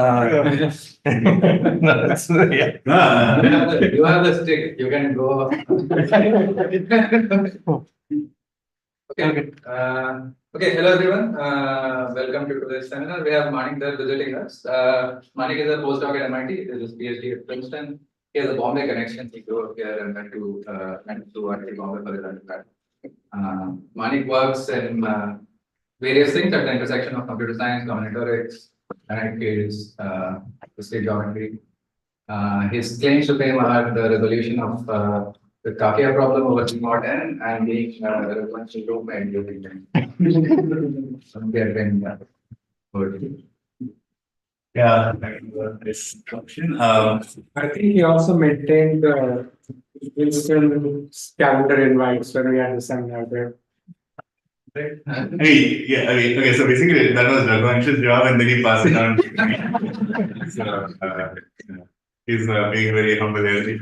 No, that's, yeah. You have the stick. You can go. Okay. Okay. Hello, everyone. Welcome to today's seminar. We have Manik there visiting us. Manik is a postdoc at MIT. He is a PhD at Princeton. He has a Bombay connection. He grew up here and went to IIT Bombay for his undergrad. Manik works in various things at the intersection of computer science, combinatorics, dynamic fields, discrete geometry. His claims to fame are the resolution of the Kakia problem over G mod n and being a referential loop and using them. Yeah, thank you for this introduction. I think he also maintained instant calendar invites when we had the seminar there. okay, so basically that was Raghuvansh's job and then he passed it on to me. So, he's being very humble here.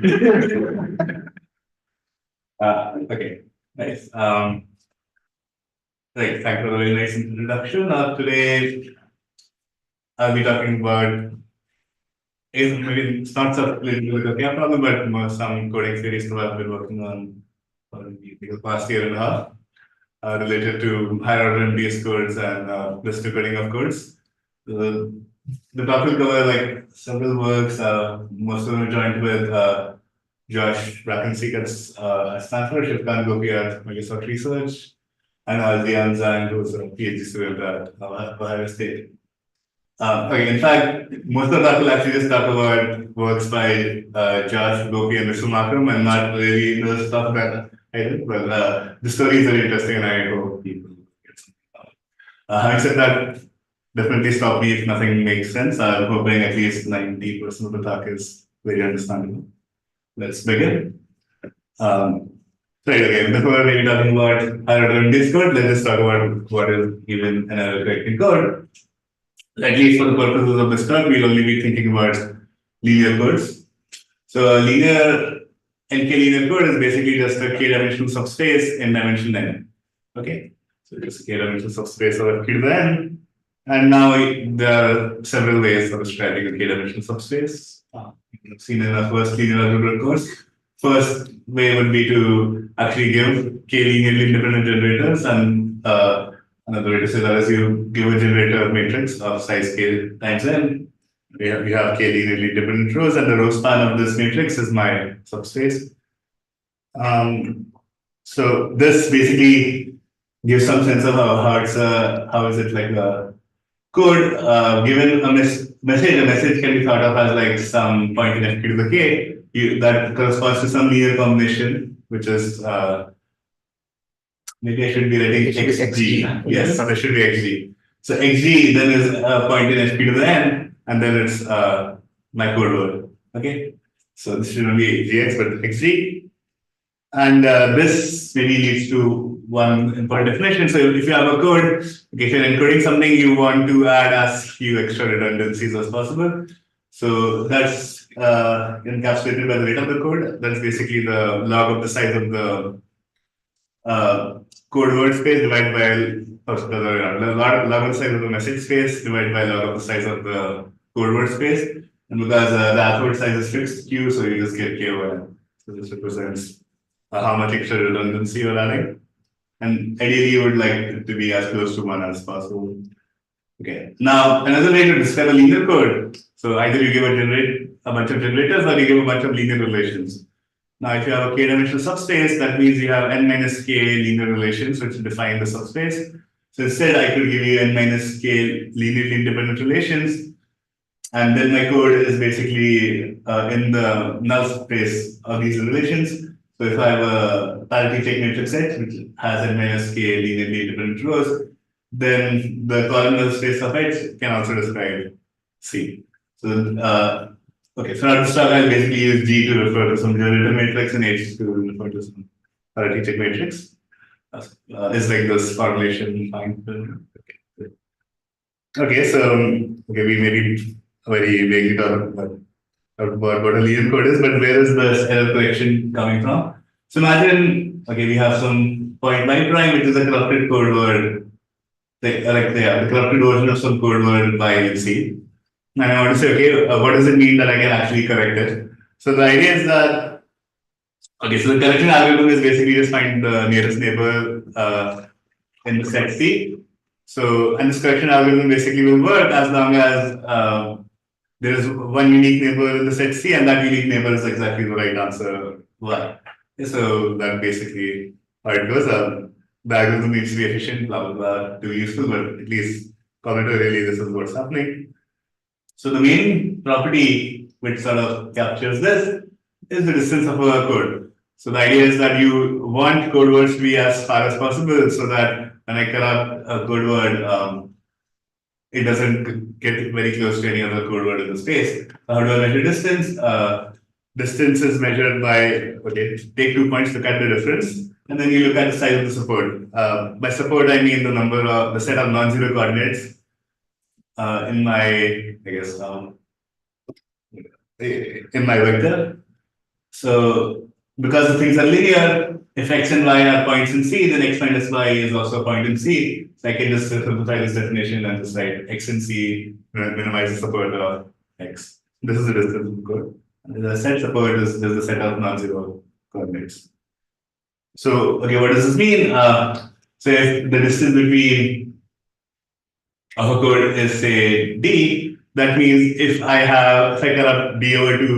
Okay, nice. Right, thank you for the very nice introduction. Today, I'll be talking about, maybe it's not so related with the Kakia problem, but more some coding series that I've been working on for the past year and a half. Related to higher order MDS codes and this decoding of codes. The talk will cover like several works. Most of them are joined with Josh Brakensiek at Stanford, Shivkan Gopi at Microsoft Research, and Aldian Zhang, who's a PhD student at Ohio State. Okay, in fact, most of the talk will actually just talk about works by Josh, Gopi, and Mr. Makam, and not really the stuff that I did, but the story is very interesting and I hope people get something out. Having said that, definitely stop me if nothing makes sense. I'm hoping at least 90% of the talk is very understandable. Let's begin. Again, before we talking about higher order MDS code, let's just talk about what is even an error correcting code. At least for the purposes of this talk, we'll only be thinking about linear codes. So linear NK linear code is basically just a k-dimensional subspace in dimension n. Okay, so just a k-dimensional subspace of k to the n. And now there are several ways of describing a k-dimensional subspace. You've seen in our first linear algebra course. First way would be to actually give k linearly independent generators, and another way to say that is you give a generator matrix of size k times n. We have k linearly independent rows, and the row span of this matrix is my subspace. So this basically gives some sense of how is it like a code given a message can be thought of as like some point in f to the k. That corresponds to some linear combination, which is maybe I should be writing xg. Yes, there should be xg. So xg then is a point in f to the n. And then it's my code word. Okay, so this shouldn't be gx but xg, and this maybe leads to one important definition. So if you have a code, okay, if you're encoding something, you want to add as few extra redundancies as possible. So that's encapsulated by the rate of the code. That's basically the log of the size of the code word space divided by log of the size of the message space divided by log of the size of the code word space, and because the alphabet size is fixed q, so you just get k over n. So this represents how much extra redundancy you're adding, and ideally you would like it to be as close to 1 as possible. Okay. Now another way to describe a linear code. So either you give a bunch of generators, or you give a bunch of linear relations. Now, if you have a k-dimensional subspace, that means you have n minus k linear relations which define the subspace. So instead, I could give you n minus k linearly independent relations. And then my code is basically in the null space of these relations. So if I have a parity check matrix X, which has n minus k linearly independent rows, then the column null space of X can also describe C. So, okay, so now to start, I'll basically use G to refer to some generator matrix and H to refer to some parity check matrix. It's like this formulation fine. Okay, so we maybe very vaguely talk about what a linear code is, but where is this error correction coming from? So imagine, okay, we have some point y prime, which is a corrupted code word, the corrupted version of some code word y in C. And I want to say, okay, what does it mean that I can actually correct it? So the idea is that, okay, so the correction algorithm is basically just find the nearest neighbor in the set C. So, and this correction algorithm basically will work as long as there is one unique neighbor in the set C, and that unique neighbor is exactly the right answer Y. So that basically how it goes. The algorithm needs to be efficient, blah blah blah, to be useful, but at least combinatorially this is what's happening. So the main property which sort of captures this is the distance of a code. So the idea is that you want code words to be as far as possible so that when I corrupt a code word, it doesn't get very close to any other code word in the space. How do I measure distance? Distance is measured by, okay, take 2 points, look at the difference, and then you look at the size of the support. By support, I mean the number of the set of non-zero coordinates in my, I guess, in my vector. So because the things are linear, if x and y are points in C, then x minus y is also a point in C. So I can just simplify this definition and just write x in C minimize the support of x. This is the distance of the code. And the set support is the set of non-zero coordinates. So, okay, what does this mean? So if the distance between of a code is say d, that means if I corrupt d over to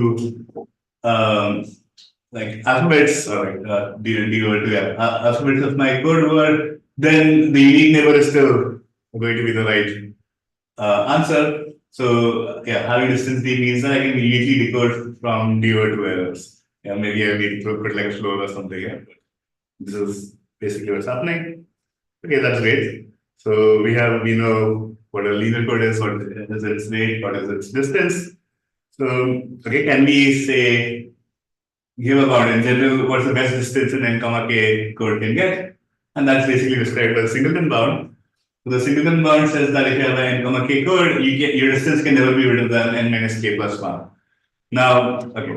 like alphabets or like d over to alphabets of my code word, then the unique neighbor is still going to be the right answer. So yeah, having distance d means that I can immediately decode from d over to errors. Yeah, maybe I need to put like a floor or something here. This is basically what's happening. Okay, that's great. So we know what a linear code is, what is its weight, what is its distance. So okay, can we say give a bound in general, what's the best distance an n comma k code can get? And that's basically described as singleton bound. So the singleton bound says that if you have an n comma k code, your distance can never be greater than n minus k plus 1. Now, okay,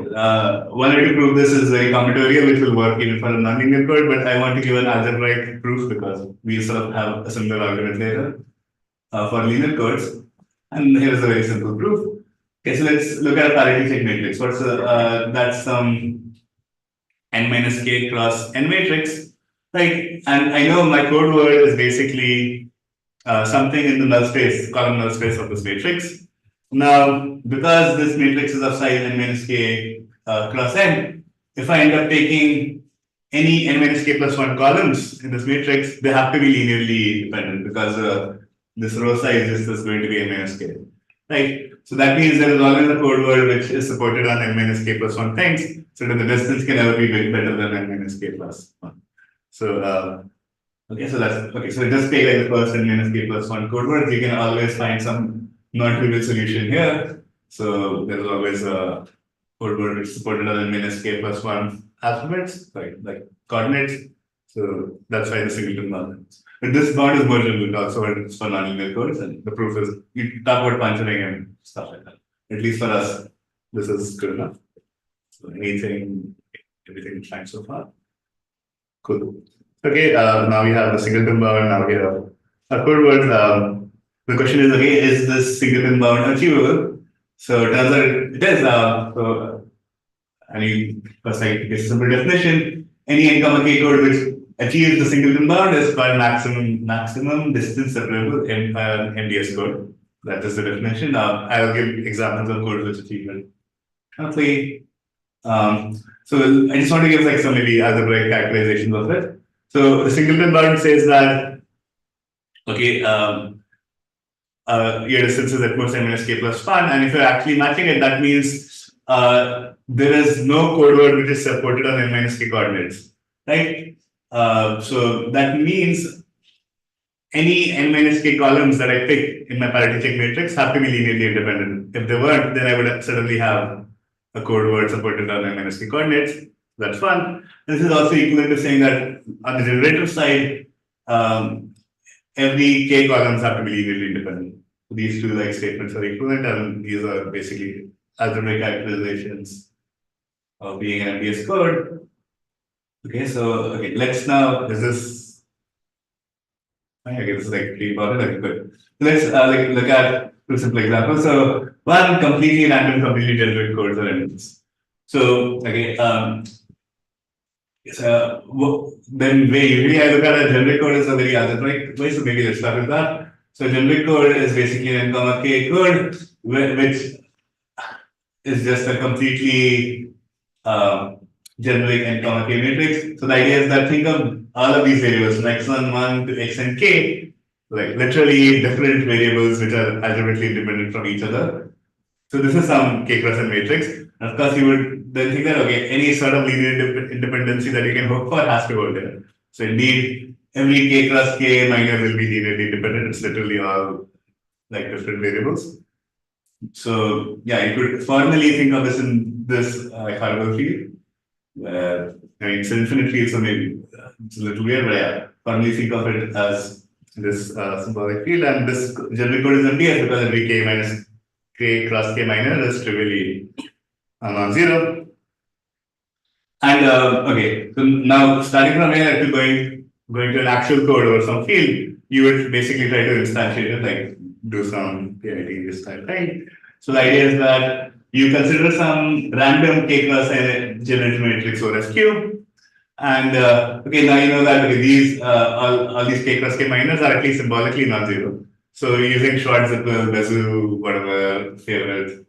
one way to prove this is very combinatorial, which will work even for a nonlinear code, but I want to give an algebraic proof because we sort of have a similar argument later for linear codes. And here's a very simple proof. Okay, so let's look at a parity check matrix. What's that's some n minus k cross n matrix, right? And I know my code word is basically something in the null space, column null space of this matrix. Now, because this matrix is of size n minus k cross n, if I end up taking any n minus k plus 1 columns in this matrix, they have to be linearly dependent because this row size is going to be n minus k, right? So that means there is always a code word which is supported on n minus k plus 1 things, so that the distance can never be better than n minus k plus 1. So, okay, so that's okay. So just take like the first n minus k plus 1 code word, you can always find some non-trivial solution here. So there's always a code word which is supported on n minus k plus 1 alphabets, like coordinates. So that's why the singleton bound is. But this bound is more general also it's for nonlinear codes, and the proof is you talk about puncturing and stuff like that. At least for us, this is good enough. So everything fine so far. Cool. Okay, now we have the singleton bound, now we have a code word. The question is, okay, is this singleton bound achievable? So it turns out it is. So, I mean, first, like, it's a simple definition. Any n comma k code which achieves the singleton bound is called maximum distance separable MDS code. That is the definition. Now, I will give examples of code which achieve it. Okay. So I just want to give like some maybe algebraic characterizations of it. So the singleton bound says that, okay, your distance is at most n minus k plus 1, and if you're actually matching it, that means there is no code word which is supported on n minus k coordinates, right? So that means any n minus k columns that I pick in my parity check matrix have to be linearly independent. If they weren't, then I would suddenly have a code word supported on n minus k coordinates. That's fun. This is also equivalent to saying that on the generative side, every k columns have to be linearly independent. These two like statements are equivalent, and these are basically algebraic characterizations of being an MDS code. Okay, so let's now okay, this is like pretty important. Okay, good. Let's look at two simple examples. So one completely random, completely generic codes or elements. So, okay, then way usually I look at a generic code as a very algebraic way, so maybe let's start with that. So generic code is basically an n comma k code, which is just a completely generic n comma k matrix. So the idea is that think of all of these variables from x1, 1 to xn k, like literally different variables which are algebraically independent from each other. So this is some k cross n matrix. And of course, you would then think that okay, any sort of linear independency that you can hope for has to hold there. So indeed, every k cross k minor will be linearly independent. It's literally all like different variables. So yeah, you could formally think of this in this Harvard field. I mean, it's an infinite field, so maybe it's a little weird, but yeah, formally think of it as this symbolic field, and this general code is MDS because every k minus k cross k minor is trivially non-zero. And okay, so now starting from here to going to an actual code or some field, you would basically try to instantiate it, like do some parity this type thing. So the idea is that you consider some random k cross n generated matrix or as Q. And okay, now you know that okay, these all these k cross k minors are at least symbolically non-zero. So using Schwartz-Zippel, Bezu, whatever favorite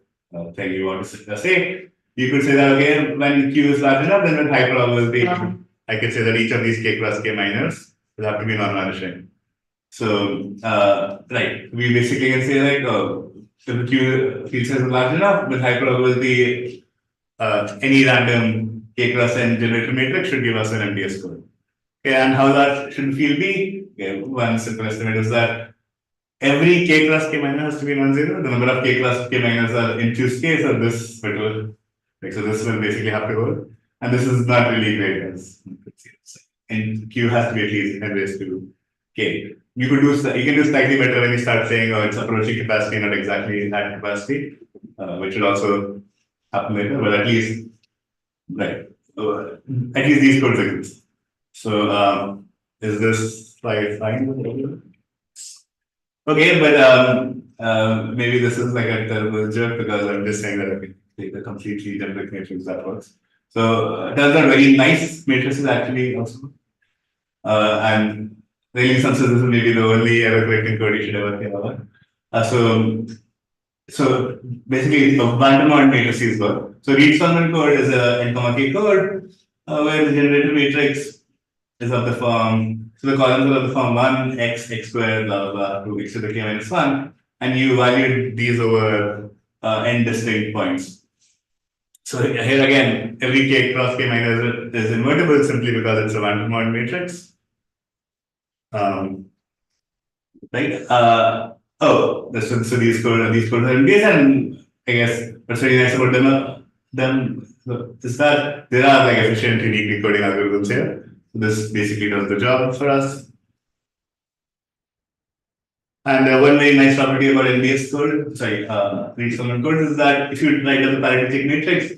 thing you want to say, you could say that okay, when Q is large enough, then with high probability, I could say that each of these k cross k minors will have to be non-vanishing. So right, we basically can say like if the Q field size is large enough, with high probability, any random k cross n generated matrix should give us an MDS code. Okay, and how that should field be? Okay, one simple estimate is that every k cross k minor has to be non-zero. The number of k cross k minors are in choose k, so this will, like, so this will basically have to hold. And this is not really great as and Q has to be at least n raised to k. You can do slightly better when you start saying, oh, it's approaching capacity, not exactly at capacity, which will also happen later, but at least, right, at least these codes exist. So, is this slide fine? Okay, but maybe this is like a terrible joke because I'm just saying that I can take a completely generic matrix that works. So, those are very nice matrices actually also. And really, in some sense, this is maybe the only error correcting code you should ever think about. So basically, random order matrices work. So read summon code is a n comma k code where the generated matrix is of the form. So the columns are of the form 1 x squared blah blah blah to x to the k minus 1, and you value these over n distinct points. So here again, every k cross k minus is invertible simply because it's a random order matrix. Right? So these codes are MDS, and I guess what's very nice about them is that there are like efficient unique decoding algorithms here. So this basically does the job for us. And one very nice property about MDS code, read summon codes, is that if you write down the parity matrix,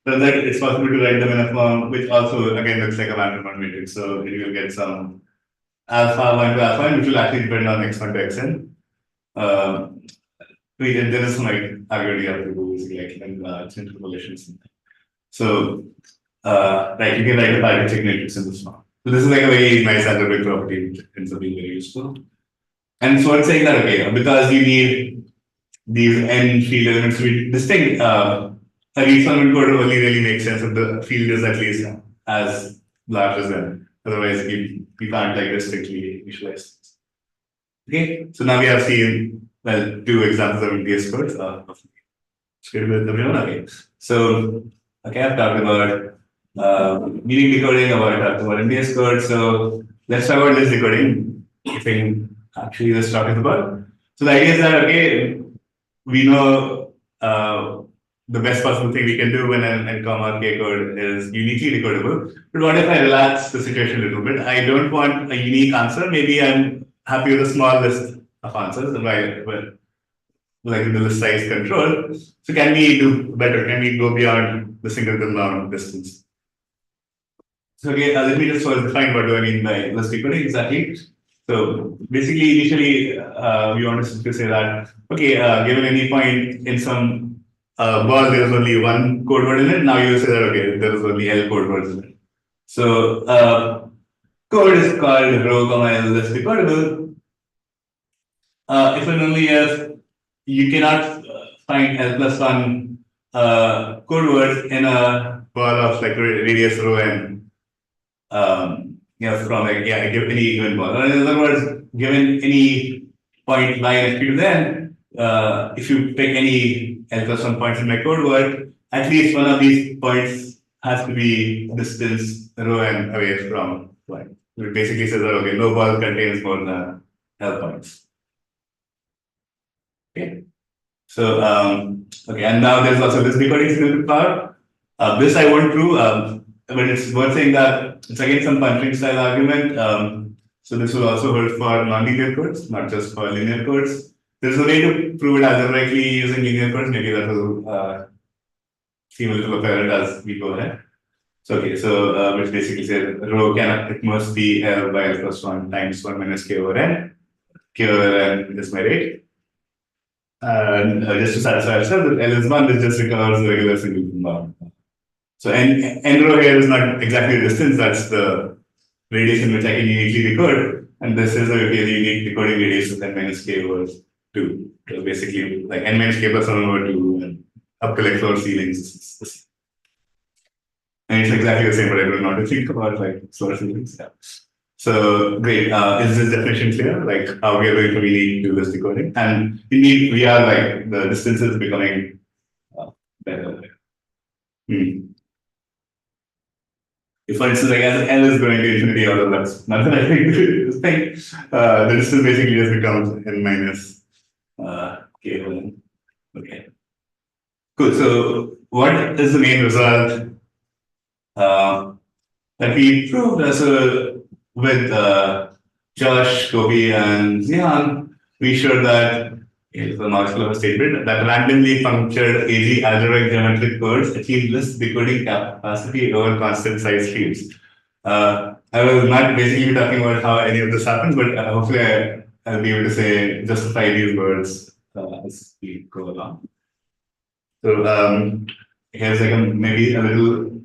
then that it's possible to write them in a form which also again looks like a random matrix. So you will get some alpha 1 to alpha n, which will actually depend on x1 to xn. There is some like algorithm you have to do, basically like interpolations. So, right, you can write a parity matrix in this form. So this is like a very nice algebraic property which ends up being very useful. And so it's saying that okay, because you need these n field elements to be distinct, a read summon code only really makes sense if the field is at least as large as n. Otherwise, you can't like distinctly initialize. Okay, so now we have seen well 2 examples of MDS codes. Okay, so okay, I've talked about meaning decoding, about talked about MDS code. So let's talk about list decoding. I think actually this talk is about. So the idea is that okay, we know the best possible thing we can do when an n comma k code is uniquely decodable. But what if I relax the situation a little bit? I don't want a unique answer. Maybe I'm happy with a small list of answers, like the list size control. So can we do better? Can we go beyond the singleton bound distance? So okay, let me just first define what do I mean by list decoding exactly. So basically, initially, we wanted to say that, okay, given any point in some ball, there is only one code word in it. Now you say that, okay, there is only L code words in it. So code is called row, comma, L is decodable. If and only if you cannot find L plus one code words in a ball of like radius rho n. From like, give any given ball. Or in other words, given any point y and q, then if you pick any L plus one points in my code word, at least one of these points has to be distance rho n away from y. It basically says that, okay, no ball contains more than L points. Okay. So, okay, and now there's also this decoding singleton power. This I won't prove, but it's worth saying that it's again some punching style argument. So this will also hold for non-linear codes, not just for linear codes. There's a way to prove it algebraically using linear codes. Maybe that will seem a little apparent as we go ahead. So okay, so which basically says rho can at most be L by L plus 1 times 1 minus k over n. K over n is my rate. And just to satisfy ourselves, that L is 1, this just recovers the regular singleton bound. So n rho here is not exactly the distance, that's the radius in which I can uniquely decode. And this is a unique decoding radius of n minus k over 2. So basically like n minus k plus 1 over 2 and up to like floor ceilings. And it's exactly the same, but I don't know to think about like floor ceilings. Yeah. So great. Is this definition clear? Like how we are going to really do this decoding? And indeed, we are like the distance is becoming better. If, for instance, like as L is going to infinity, although that's not the right thing to think, the distance basically just becomes n minus k over n. Okay. Cool. So what is the main result that we proved? So with Josh, Gopi, and Zihan, we showed that is the molecular statement that randomly punctured AG algebraic geometric codes achieve less decoding capacity over constant size fields. I will not basically be talking about how any of this happens, but hopefully I'll be able to say justify these words as we go along. So here's like maybe a little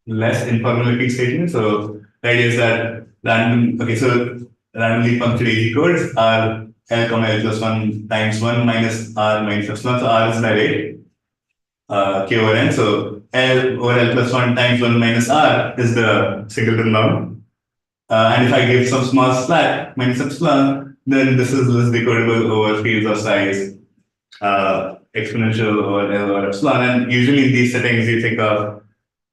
less informality statement. So the idea is that randomly punctured AG codes are L comma L plus 1 times 1 minus R minus epsilon. So R is my rate, K over N. So L over L plus 1 times 1 minus R is the singleton bound. And if I give some small slack minus epsilon, then this is less decodable over fields of size exponential over L over epsilon. And usually in these settings, you think of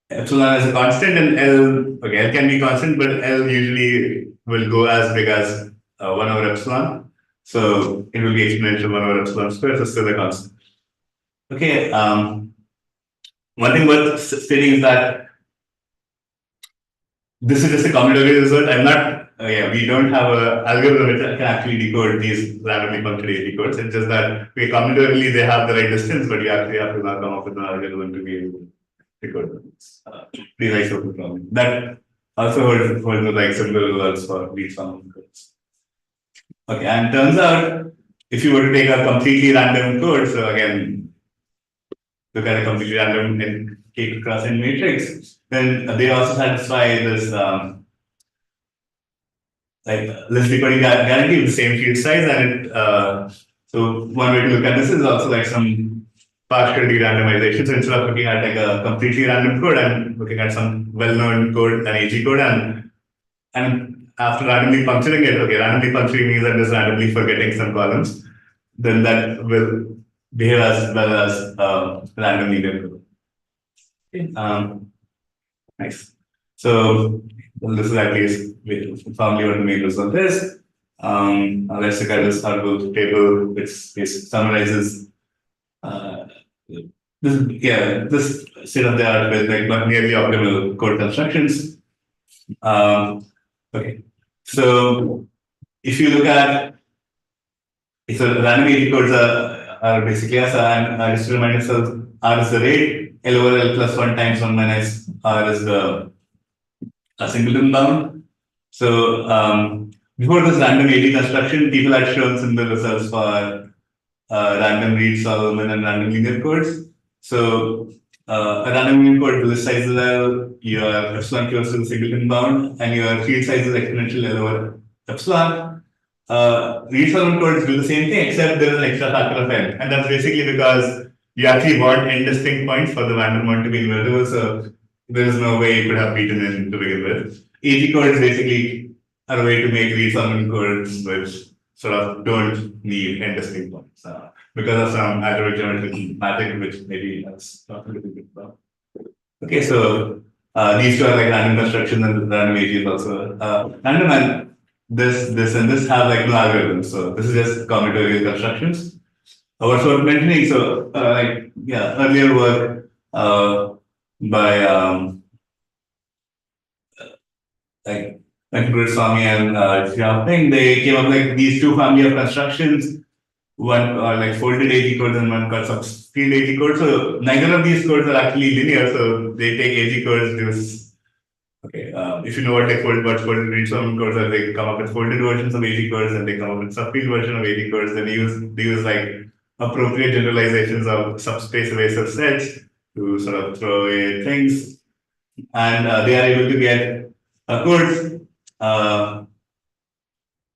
epsilon as a constant and L can be constant, but L usually will go as big as 1 over epsilon. So it will be exponential 1 over epsilon squared, so still a constant. Okay, one thing worth stating is that this is just a combinatorial result. I'm not, we don't have an algorithm which can actually decode these randomly punctured AG codes. It's just that combinatorially they have the right distance, but you actually have to now come up with an algorithm to be able to decode them. Pretty nice open problem. That also holds like similar results for these function codes. Okay, and turns out if you were to take a completely random code, so again, look at a completely random and K cross N matrix, then they also satisfy this less decoding guarantee with the same field size. And so one way to look at this is also like some partial de-randomization. So instead of looking at like a completely random code, I'm looking at some well-known code, an AG code, and after randomly puncturing it, randomly puncturing means I'm just randomly forgetting some columns, then that will behave as well as random linear code. Okay. Nice. So this is at least formally what the main result is. Let's look at this Harvard table, which summarizes this state of the art with like nearly optimal code constructions. Okay, so if you look at random AG codes are basically as and just to remind yourself, R is the rate, L over L plus 1 times 1 minus R is the singleton bound. So before this random AD construction, people had shown similar results for random Reed-Solomon and random linear codes. So a random linear code to this size level, your epsilon close to the singleton bound, and your field size is exponential L over epsilon. Reed-Solomon codes do the same thing, except there is an extra factor of n, and that's basically because you actually want n distinct points for the random one to be invertible. So there is no way you could have beaten n to begin with. AG codes basically are a way to make Reed-Solomon codes which sort of don't need n distinct points because of some algebraic geometry magic, which maybe that's not a little bit about. Okay, so these two are like random constructions and random AGs also. Random and this and this have like no algorithms, so this is just combinatorial constructions. What's worth mentioning? So, earlier work by Swami and Xiaoping, they came up like these two family of constructions. One are like folded AG codes and one called subspace AG codes. So neither of these codes are actually linear. So they take AG codes, if you know what folded Reed-Solomon codes are, they come up with folded versions of AG codes and they come up with subfield version of AG codes. Then they use like appropriate generalizations of subspace evasive sets to sort of throw away things, and they are able to get codes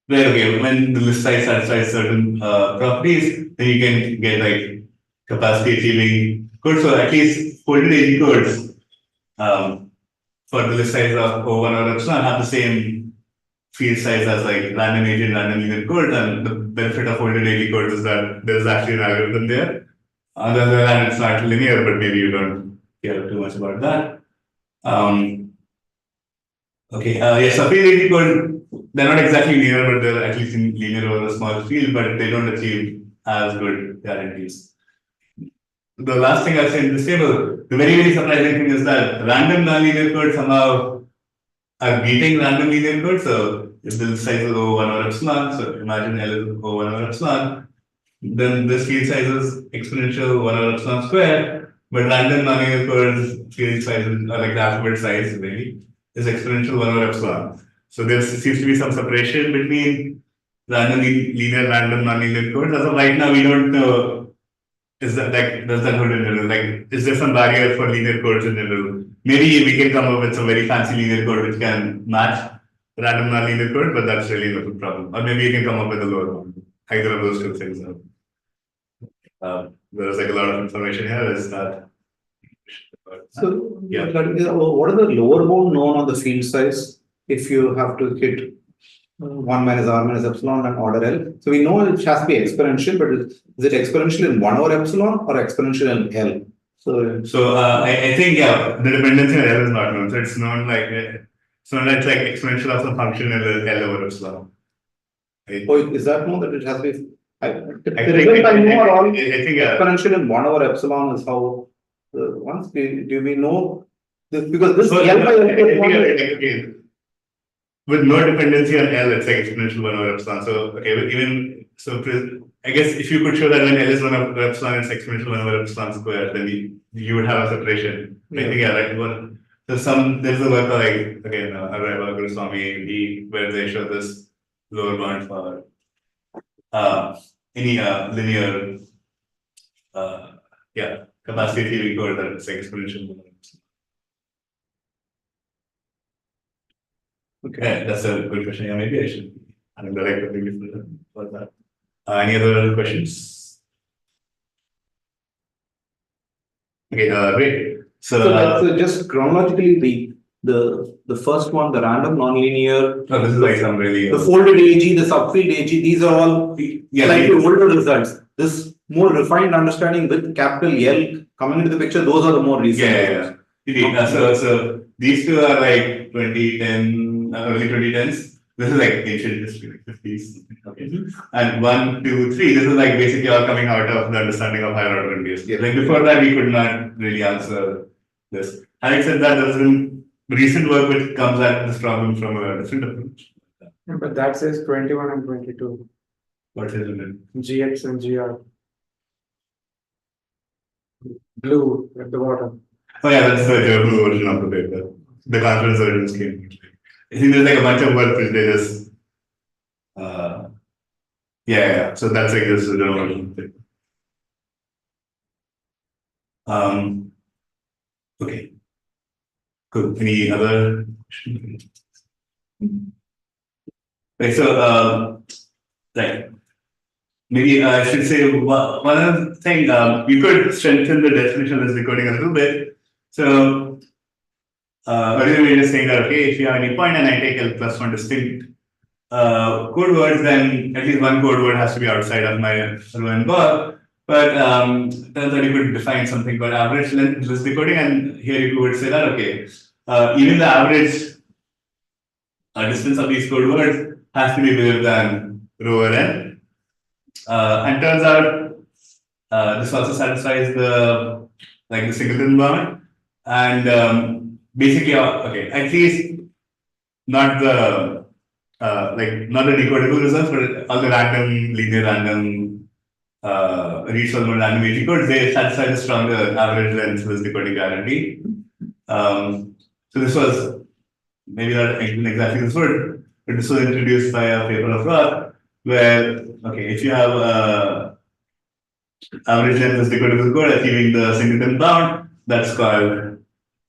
where when the list size satisfies certain properties, then you can get like capacity achieving codes. So at least folded AG codes for the list size of O1 or epsilon have the same field size as like random AG and random linear codes, and the benefit of folded AG codes is that there's actually an algorithm there. On the other hand, it's not linear, but maybe you don't care too much about that. Subfield AG code, they're not exactly linear, but they're at least linear over a small field, but they don't achieve as good guarantees. The last thing I'll say in this table, the very, very surprising thing is that random nonlinear codes somehow are beating random linear codes. So if the size is O1 or epsilon, so imagine L is O1 or epsilon, then this field size is exponential 1 over epsilon square, but random nonlinear codes field sizes are like the alphabet size really is exponential 1 over epsilon. So there seems to be some separation between random linear, random nonlinear codes. As of right now, we don't know. Does that hold in general? Like, is there some barrier for linear codes in general? Maybe we can come up with some very fancy linear code which can match random nonlinear code, but that's really not a problem. Or maybe you can come up with a lower one. Either of those two things. There's like a lot of information here. Is that? So, yeah. What are the lower bound known on the field size if you have to hit 1 minus r minus epsilon and order L? So we know it has to be exponential, but is it exponential in 1 over epsilon or exponential in L? So I think the dependency on L is not known. So it's known like it's like exponential of some function L over epsilon. Right? Oh, is that known that it has to be? I think exponential in 1 over epsilon is how. Once do we know this, because this L by L with no dependency on L, it's like exponential 1 over epsilon. So I guess if you could show that when L is 1 over epsilon, it's exponential 1 over epsilon squared, then you would have a separation. Yeah. I think right. There's a work like again Guru Swami where they show this lower bound for any linear capacity theory code that it's exponential. Okay, yeah, that's a good question. Yeah, maybe I should direct a bit for that. Any other questions? Okay, great. So just chronologically, the first one, the random nonlinear. Oh, this is like some really the folded AG, the subfield AG. These are all slightly older results. This more refined understanding with capital L coming into the picture. Those are the more recent. Yeah. So these two are like 2010, early 2010s. This is like ancient history, like 50s. Okay. And 1, 2, 3. This is like basically all coming out of the understanding of higher order MDS. Yeah. Like before that, we could not really answer this. Having said that, there's been recent work which comes at this problem from a different approach. Yeah, but that says 21 and 22. What is it? GX and GR. Blue at the bottom. Oh yeah, that's the German version of the paper. The conference version came. I think there's like a bunch of work which they just Yeah. So that's like this general thing. Okay. Cool. Any other questions? Okay, so like maybe I should say one other thing. We could strengthen the definition of this decoding a little bit. So earlier we were just saying that okay, if you have any point and I take L plus one distinct code words, then at least one code word has to be outside of my row and bar. But turns out you could define something called average length list decoding, and here you would say that okay, even the average distance of these code words has to be bigger than rho or n. And turns out this also satisfies the singleton bound, and basically okay, at least not the not the decodable results, but all the random, linear random, read solvable random AG codes, they satisfy the stronger average length list decoding guarantee. So this was maybe not exactly this word, but this was introduced by a paper of Roth, where okay, if you have average length list decodable code achieving the singleton bound, that's called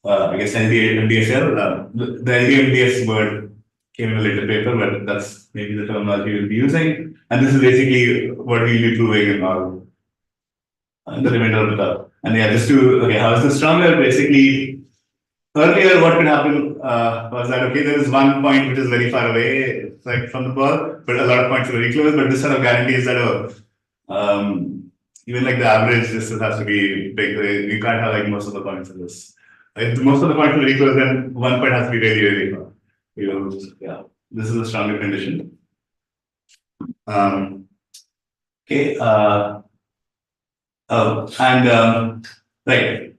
I guess LDMDS. The LDMDS word came in a later paper, but that's maybe the terminology we'll be using. And this is basically what we'll be proving in our the remainder of the talk. And yeah, just to okay, how is this stronger? Basically, earlier what could happen was that okay, there is one point which is very far away, like from the ball, but a lot of points are very close. But this sort of guarantees that even like the average distance has to be big. You can't have like most of the points in this. If most of the points are very close, then one point has to be really, really far. Yeah, this is a stronger condition. Okay. Right.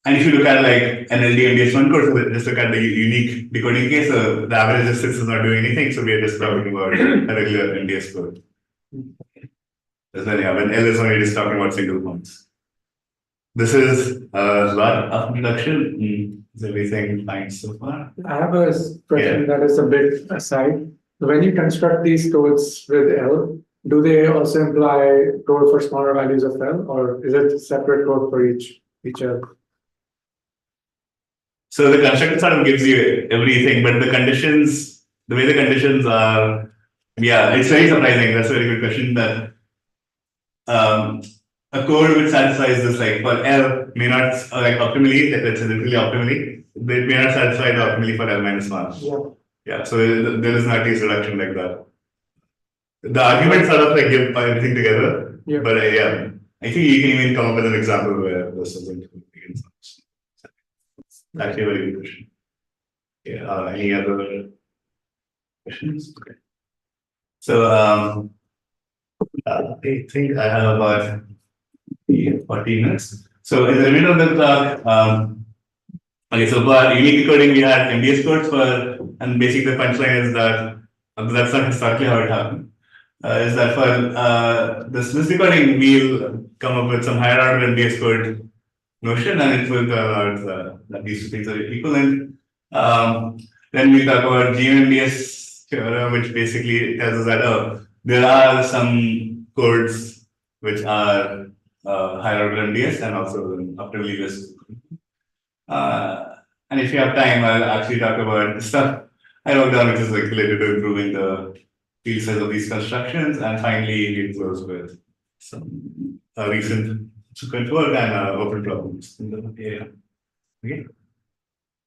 And if you look at like an LDMDS1 code, so just look at the unique decoding case, so the average distance is not doing anything, so we are just talking about a regular MDS code. That's when, yeah, when L is only just talking about single points. This is a lot of introduction. Is everything fine so far? I have a question that is a bit aside. When you construct these codes with L, do they also imply code for smaller values of L, or is it separate code for each L? So the constructor sort of gives you everything, but the conditions, the way the conditions are, yeah, it's very surprising. That's a very good question. That a code which satisfies this, like for L, may not like optimally, let's say literally optimally, it may not satisfy the optimally for L minus one. Yeah. Yeah, so there is not a reduction like that. The arguments sort of like give everything together, Yeah. but yeah, I think you can even come up with an example where this is going to be against. Actually, a very good question. Yeah, any other questions? Okay. So, I think I have about 40 minutes. So, in the remainder of the talk, okay, so for unique decoding, we had MDS codes for, and basically the punchline is that that's not historically how it happened. Is that for this decoding, we'll come up with some higher order MDS code notion, and it will turn out that these two things are equivalent. Then we talk about GM-MDS theorem, which basically tells us that there are some codes which are higher order MDS and also optimally list. And if you have time, I'll actually talk about stuff I wrote down, which is like related to improving the field size of these constructions, and finally we close with some recent sequent work and open problems in the area. Okay,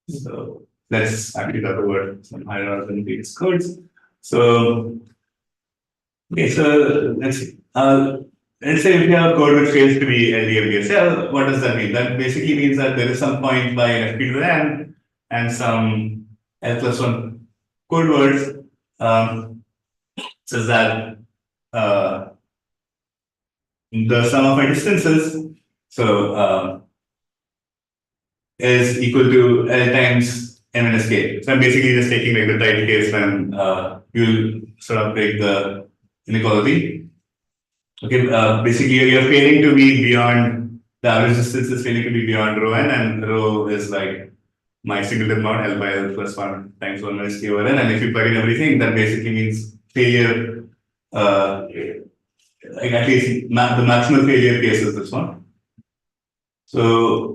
so let's actually talk about some higher order MDS codes. So, okay, so let's see. Let's say if you have a code which fails to be LDMDSL, what does that mean? That basically means that there is some point by an FP to the n and some L plus one code words says that the sum of my distances is equal to L times n minus k. So I'm basically just taking like the tight case when you'll sort of break the inequality. Okay, basically you're failing to be beyond the average distance is failing to be beyond rho n, and rho is like my singleton bound L by L plus 1 times 1 minus k over n. And if you plug in everything, that basically means failure, like at least the maximal failure case is this one. So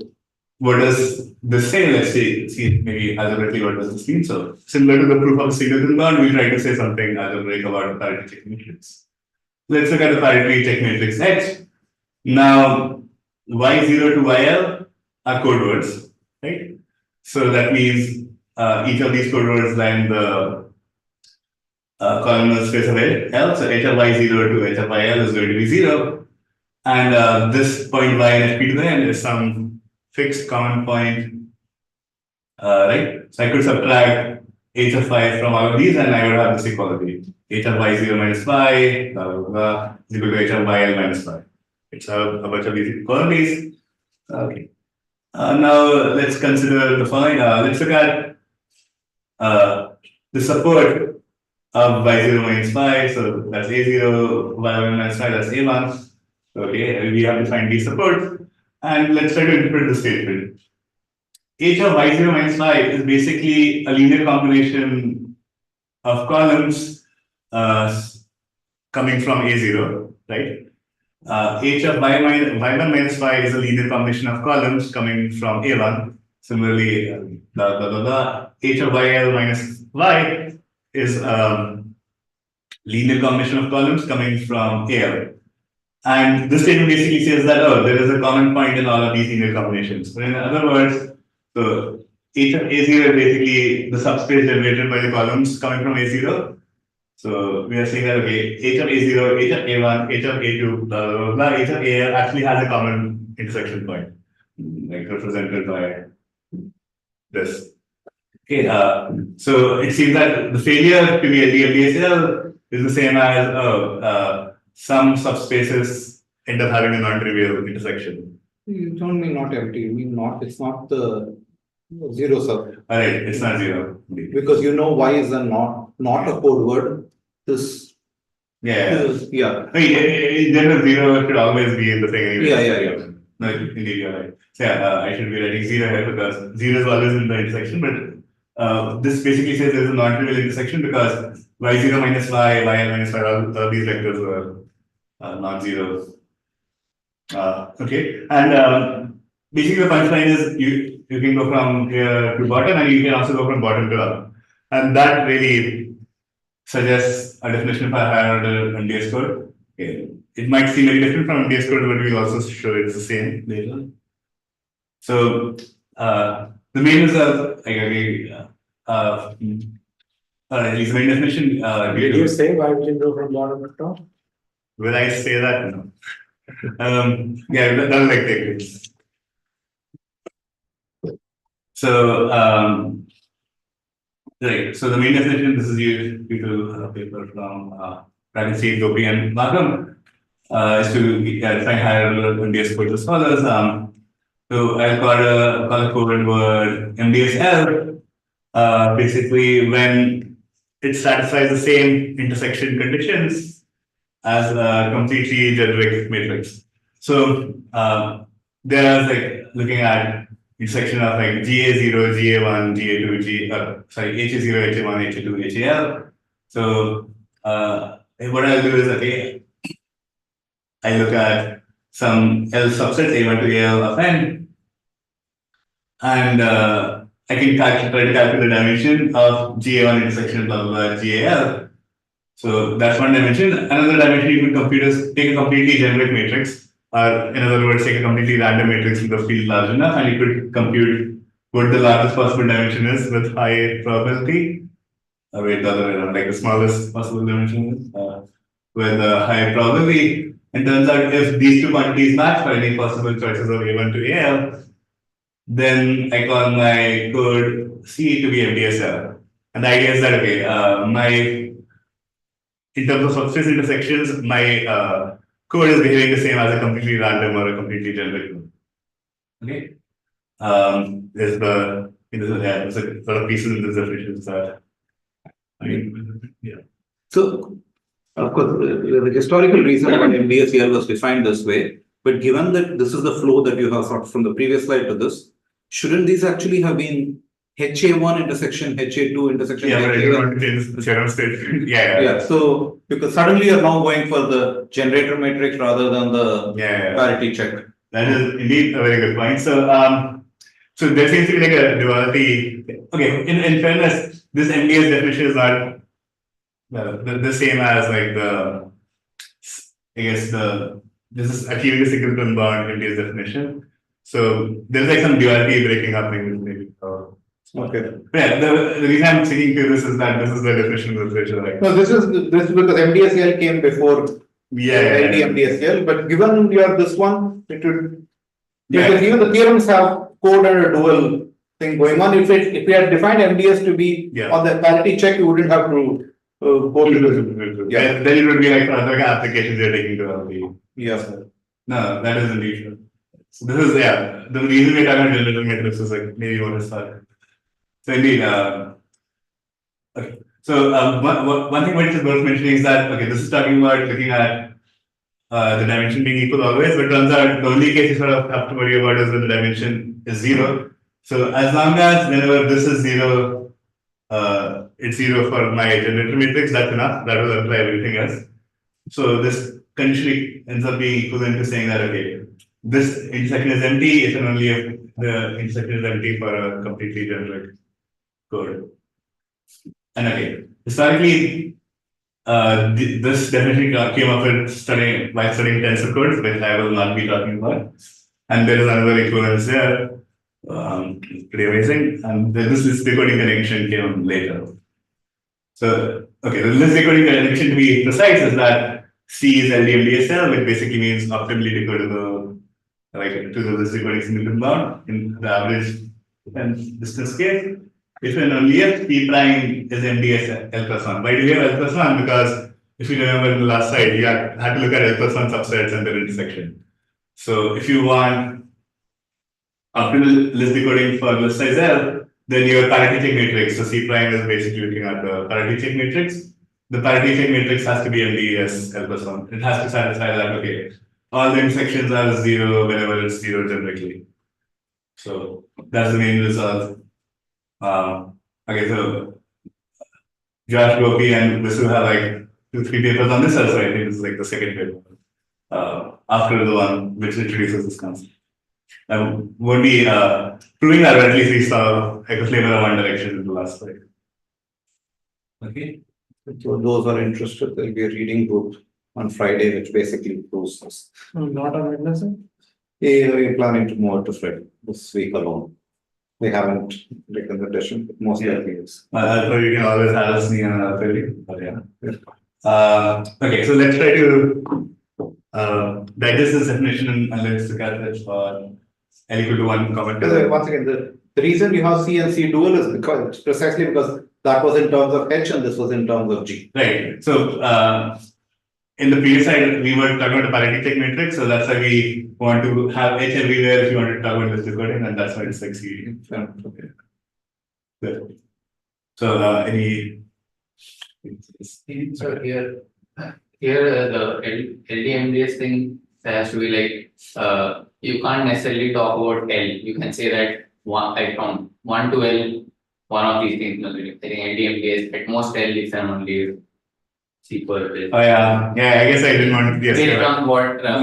what does this say? Let's see maybe algebraically what does this mean. So similar to the proof of the singleton bond, we try to say something algebraic about the parity check matrix. Let's look at the parity check matrix X. Now Y0 to YL are code words, right? So that means each of these code words lie in the columnar space of L. So H of Y0 to H of YL is going to be 0. And this point Y in FP to the N is some fixed common point, right? So I could subtract H of Y from all of these and I would have this equality. H of Y0 minus Y, blah, blah, blah, is equal to H of YL minus Y. It's a bunch of these equalities. Okay. Now let's consider the following. Let's look at the support of Y0 minus Y. So that's A0, Y1 minus Y, that's A1. Okay, we have to find these supports. And let's try to interpret the statement. H of Y0 minus Y is basically a linear combination of columns coming from A0, right? H of Y1 minus Y is a linear combination of columns coming from A1. Similarly, blah, blah, blah, blah. H of YL minus Y is a linear combination of columns coming from AL. And this statement basically says that, oh, there is a common point in all of these linear combinations. So in other words, so H of A0 is basically the subspace generated by the columns coming from A0. So we are saying that, okay, H of A0, H of A1, H of A2, blah, blah, blah, H of AL actually has a common intersection point, like represented by this. Okay, so it seems that the failure to be a DLDSL is the same as some subspaces end up having a non-trivial intersection. You don't mean not empty, you mean not, it's not the zero sub. Alright, it's not zero. Because you know Y is a not a code word. This Yeah. I mean, in general, zero should always be in the thing anyway. Yeah. No, indeed, you're right. So I should be writing zero here because zero is always in the intersection, but this basically says there's a non-trivial intersection because Y0 minus Y, YL minus Y, all these vectors were non-zero. Okay, and basically the punchline is you can go from here to bottom and you can also go from bottom to up. And that really suggests a definition of a higher order MDS code. Okay. It might seem very different from MDS code, but we'll also show it's the same later. So the main result, at least the main definition. Did you say why we can go from bottom to top? Will I say that? No. Yeah, that's like techniques. So, right. So the main definition, this is used due to a paper from Brakensiek, Gopi, and Makam, is to define higher order MDS code as follows. So I'll call a code word MDSL. Basically, when it satisfies the same intersection conditions as a completely generic matrix. So there is like looking at intersection of like GA0, GA1, GA2, HA0, HA1, HA2, HAL. So what I'll do is, okay, I look at some L subsets A1 to AL of N, and I can try to calculate the dimension of GA1 intersection blah blah blah GAL. So that's one dimension. Another dimension you can compute is take a completely generic matrix, or in other words, take a completely random matrix with a field large enough, and you could compute what the largest possible dimension is with high probability. Wait, the other way around, like the smallest possible dimension is with a high probability. And turns out if these two quantities match for any possible choices of A1 to AL, then I call my code C to be MDSL. And the idea is that, okay, in terms of subspace intersections, my code is behaving the same as a completely random or a completely generic code. Okay. There's a lot of pieces in this definition that So, of course, the historical reason why MDSL was defined this way, but given that this is the flow that you have sort from the previous slide to this, shouldn't these actually have been HA1 intersection HA2 intersection Yeah, but I don't HA1. want to change the theorem statement. Yeah. Yeah, so because suddenly you're now going for the generator matrix rather than the Yeah. parity check. That is indeed a very good point. So there seems to be like a duality. Okay, in fairness, this MDS definition is not the same as like this is achieving the singleton bound MDS definition. So there's like some duality breaking up maybe. Okay. Yeah, the reason I'm sticking to this is that this is the definition of literature. Like, No, this is because MDSL came before LD-MDSL, but given you have this one, it would because even the theorems have code and a dual thing going on. If we had defined MDS to be on the parity check, you wouldn't have to go to the then it would be like for other applications you're taking to LD. Yeah. No, that is indeed true. So this is the reason we're talking about general matrix is like maybe what is that. So indeed, okay. So one thing which is worth mentioning is that this is talking about looking at the dimension being equal always, but turns out the only case you sort of have to worry about is when the dimension is 0. So as long as whenever this is 0, it's 0 for my generator matrix, that's enough. That will apply everything else. So this conditionally ends up being equivalent to saying that this intersection is empty if and only if the intersection is empty for a completely generic code. And historically, this definition came up with studying tensor codes, which I will not be talking about. And there is another equivalence there. It's pretty amazing. And this list decoding connection came later. So, the list decoding connection, to be precise, is that C is LD-MDSL, which basically means optimally decodable to the list decoding singleton bound in the average distance case. If and only if P prime is MDS L plus 1. Why do we have L plus 1? Because if you remember in the last slide, you had to look at L plus 1 subsets and their intersection. So if you want optimal list decoding for list size L, then your parity check matrix, so C prime is basically looking at the parity check matrix. The parity check matrix has to be MDS L plus 1. It has to satisfy that, all the intersections are 0 whenever it's 0 generically. So that's the main result. So Josh, Gopi, and Visu have 2-3 papers on this also. I think this is the second paper after the one which introduces this concept. I won't be proving that, but at least we saw a flavor of one direction in the last slide. Okay. So those who are interested, there will be a reading group on Friday, which basically proves this. Not on Wednesday? We're planning to move to Friday this week alone. They haven't written the decision, but most likely is. So you can always ask me on Friday. So let's try to digest this definition and let's look at it for L equal to 1 comment. Once again, the reason you have C and C dual is because precisely because that was in terms of H and this was in terms of G. Right. So in the previous slide, we were talking about the parity check matrix. So that's why we want to have H everywhere if you want to talk about list decoding, and that's why it's like C. Okay. Good. So any. So here the LD-MDS thing has to be you can't necessarily talk about L. You can say that from 1 to L, one of these things must be. I think LD-MDS at most L is and only C per L. Oh yeah, I guess I didn't want to. Yes, based on what? No.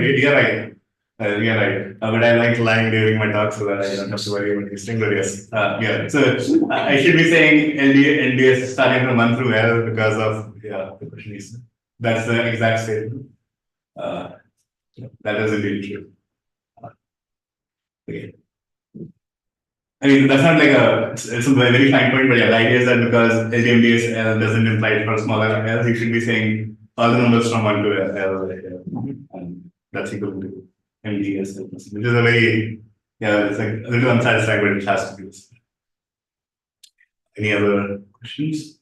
You're right. You're right. But I like lying during my talk so that I don't have to worry about these things. But yes, So I should be saying LD-MDS starting from 1 through L because of the question is that's the exact statement. That is indeed true. Okay. I mean, that's not it's a very fine point, but the idea is that because LD-MDS doesn't imply for smaller L, you should be saying all the numbers from 1 to L, and that's equal to MDS, which is a very, it's a little unsatisfying, but it has to be this. Any other questions?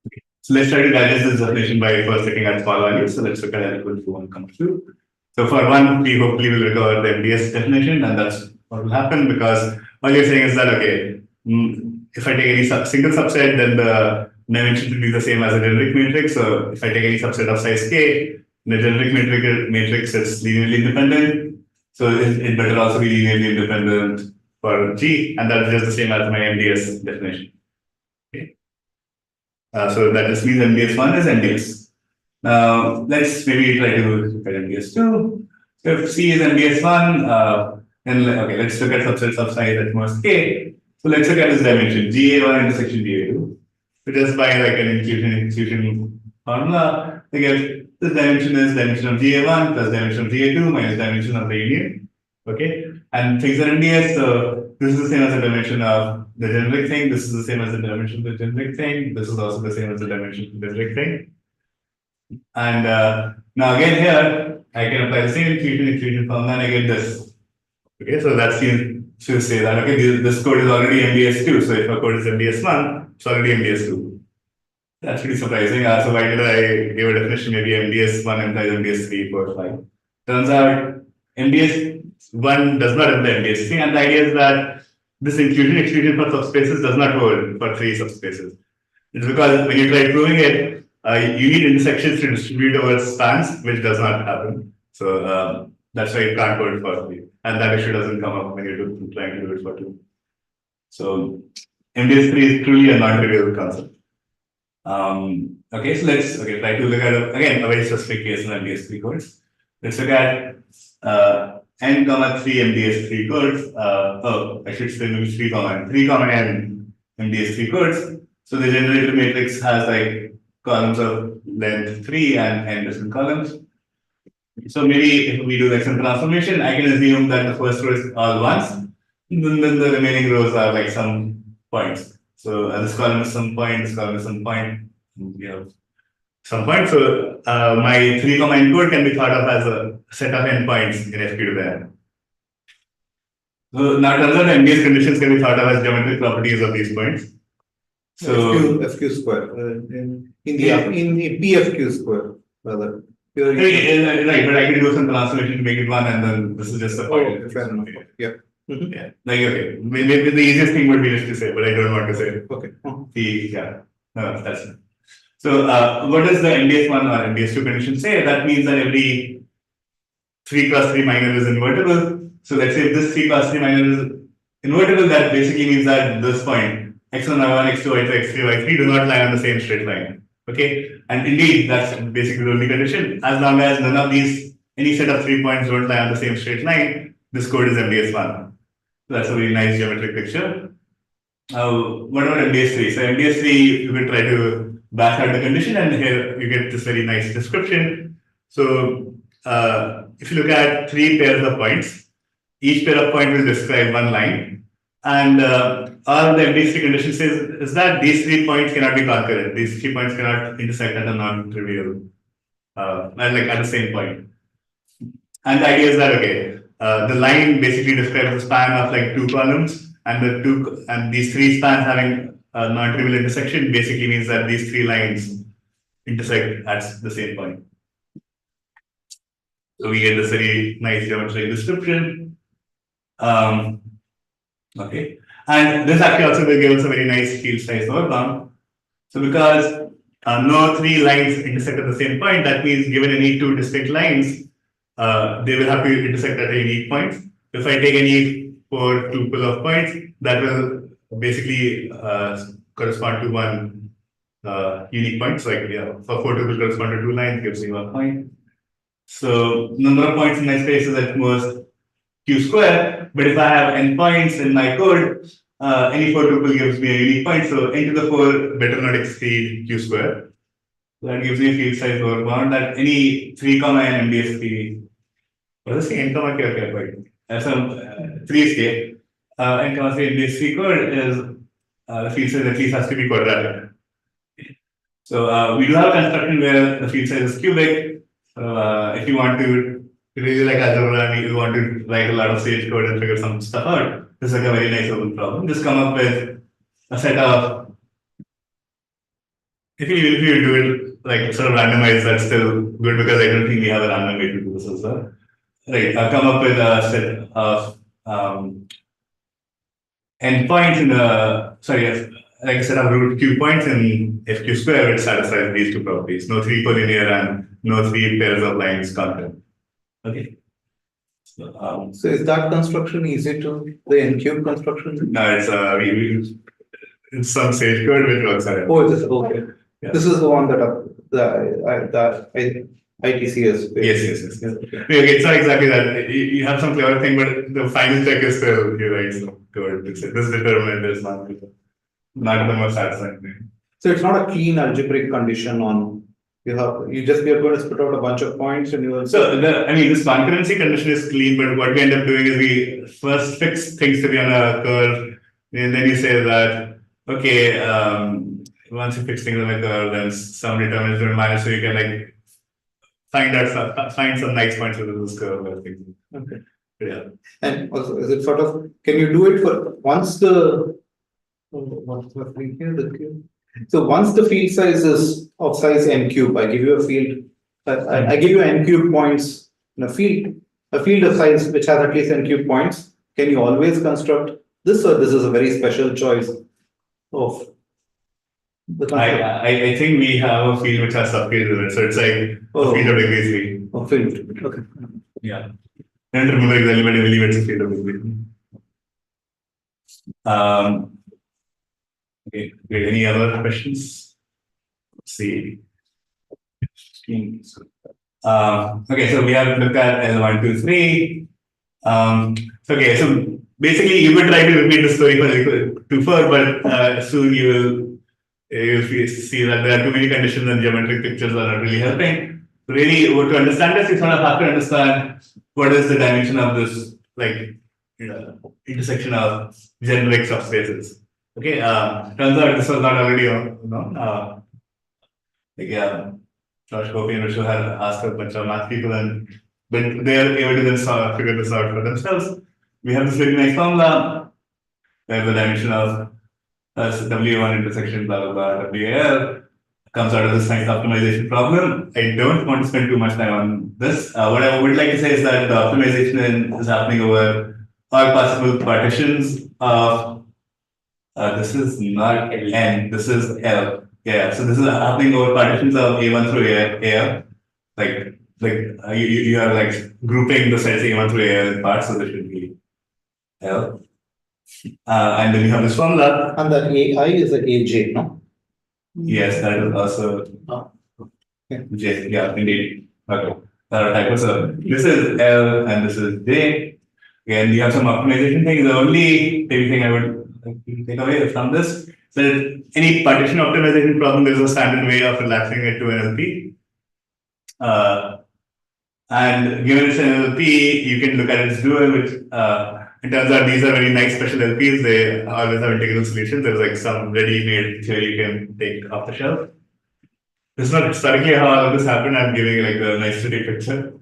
Okay. So let's try to digest this definition by first looking at small values. So let's look at L equal to 1, comma 2. So for 1, we hopefully will recover the MDS definition, and that's what will happen because all you're saying is that, if I take any single subset, then the dimension should be the same as a generic matrix. So if I take any subset of size K, the generic matrix is linearly independent. So it better also be linearly independent for G, and that's just the same as my MDS definition. Okay. So that just means MDS1 is MDS. Now let's maybe try to look at MDS2. So if C is MDS1, then okay, let's look at subset subsize at most K. So let's look at this dimension GA1 intersection GA2. So just by like an inclusion formula, again, this dimension is dimension of GA1 plus dimension of GA2 minus dimension of the union. Okay, and things are MDS, so this is the same as the dimension of the generic thing, this is the same as the dimension of the generic thing, this is also the same as the dimension of the generic thing. And now again here, I can apply the same inclusion formula and I get this. Okay, so that seems to say that okay, this code is already MDS2, so if a code is MDS1, it's already MDS2. That's pretty surprising. So why did I give a definition? Maybe MDS1 implies MDS3, 4, 5. Turns out MDS1 does not imply MDS3, and the idea is that this exclusion for subspaces does not hold for 3 subspaces. It's because when you try proving it, you need intersections to distribute over spans, which does not happen. So that's why it can't hold for 3. And that issue doesn't come up when you're trying to do it for 2. So MDS3 is truly a non-trivial concept. Okay, so let's try to look at again a very specific case in MDS3 codes. Let's look at n comma 3 MDS3 codes. I should say maybe 3 comma n MDS3 codes. So the generated matrix has like columns of length 3 and n different columns. So maybe if we do like some transformation, I can assume that the first row is all ones, and then the remaining rows are like some points. So this column is some point, this column is some point, we have some point. So my 3 comma n code can be thought of as a set of n points in FQ to the n. So now turns out the MDS conditions can be thought of as geometric properties of these points. So FQ square in the PFQ square rather. Right, but I can do some transformation to make it 1, and then this is just a point. Oh, fair enough. Yeah. Yeah, like okay, maybe the easiest thing would be just to say, but I don't want to say it. Okay. No, that's it. So, what does the MDS1 or MDS2 condition say? That means that every 3 cross 3 minor is invertible. So, let's say if this 3 cross 3 minor is invertible, that basically means that this point x1, y1, x2, y2, x3, y3 do not lie on the same straight line. Okay, and indeed, that's basically the only condition. As long as none of these, any set of 3 points don't lie on the same straight line, this code is MDS1. So that's a very nice geometric picture. What about MDS3? So MDS3, you can try to back out the condition, and here you get this very nice description. So if you look at 3 pairs of points, each pair of points will describe 1 line. And all the MDS3 condition says is that these 3 points cannot be concurrent. These 3 points cannot intersect at a non-trivial, and like at the same point. And the idea is that okay, the line basically describes a span of like 2 columns, and these 3 spans having a non-trivial intersection basically means that these 3 lines intersect at the same point. So we get this very nice geometric description. Okay, and this actually also will give us a very nice field size overbound. So because no 3 lines intersect at the same point, that means given any 2 distinct lines, they will have to intersect at a unique point. If I take any 4 tuple of points, that will basically correspond to 1 unique point. So like for 4 tuple correspond to 2 lines, gives me 1 point. So number of points in my space is at most q square. But if I have n points in my code, any 4 tuple gives me a unique point. So n to the 4 better not exceed q square. So that gives me a field size overbound that any 3 comma n MDS3. What is the n comma k? Okay, right. So 3 is k. N comma 3 MDS3 code is the field size at least has to be quadratic. So we do have a construction where the field size is cubic. So if you want to really like algebra and you want to write a lot of Sage code and figure some stuff out, this is like a very nice open problem. Just come up with a set of, if you do it like sort of randomized, that's still good because I don't think we have a random way to do this as well. Right, I'll come up with a set of n points in the, like a set of root q points in FQ square, which satisfies these 2 properties. No 3 collinear and no 3 pairs of lines concurrent. Okay. So is that construction easy to the n-cube construction? No, it's it's some sage code which works out. Oh, this is okay. Yeah. This is the one that the ITCS. Yes. Okay. Okay, it's not exactly that. You have some clever thing, but the final check is still you write some code. This determinant is not the most satisfying thing. So it's not a clean algebraic condition on we are going to spit out a bunch of points and you will. So this concurrency condition is clean, but what we end up doing is we first fix things to be on a curve, and then you say that okay, once you fix things on a curve, then some determinants will manage, so you can like find some nice points within this curve or things. Okay. Yeah. And also, is it sort of can you do it for once the what's the thing here? The cube. So once the field size is of size n cube, I give you a field. I give you n cube points in a field of size which has at least n cube points. Can you always construct this, or this is a very special choice of the construct? I think we have a field which has subfields in it, so it's like a field of degree 3. Oh, field. Okay. Yeah. And remember the element you leave it's a field of degree 3. Okay, any other questions? Let's see. Okay, so we have looked at L1, 2, 3. Okay, so basically you could try to repeat the story for 2, 4, but soon you will see that there are too many conditions and geometric pictures are not really helping. Really, to understand this, you sort of have to understand what is the dimension of this, like, intersection of generic subspaces. Okay, turns out this was not already known. Gopi and Rishu had asked a bunch of math people, but they are able to then figure this out for themselves. We have this very nice formula where the dimension of W1 intersection blah blah blah WAL comes out of this nice optimization problem. I don't want to spend too much time on this. What I would like to say is that the optimization is happening over all possible partitions of this is not N, this is L. Yeah, so this is happening over partitions of A1 through AL. Like you are like grouping the sets A1 through AL in parts, so this should be L. And then you have this formula. And the AI is the AJ, no? Yes, that is also J. Yeah, indeed. Okay. So this is L and this is J. Again, you have some optimization things. The only thing I would take away from this is that any partition optimization problem, there is a standard way of relaxing it to an LP. And given it's an LP, you can look at its dual, which it turns out these are very nice special LPs. They always have integral solutions. There's like some ready-made theory you can take off the shelf. This is not historically how all of this happened. I'm giving like a nice city picture.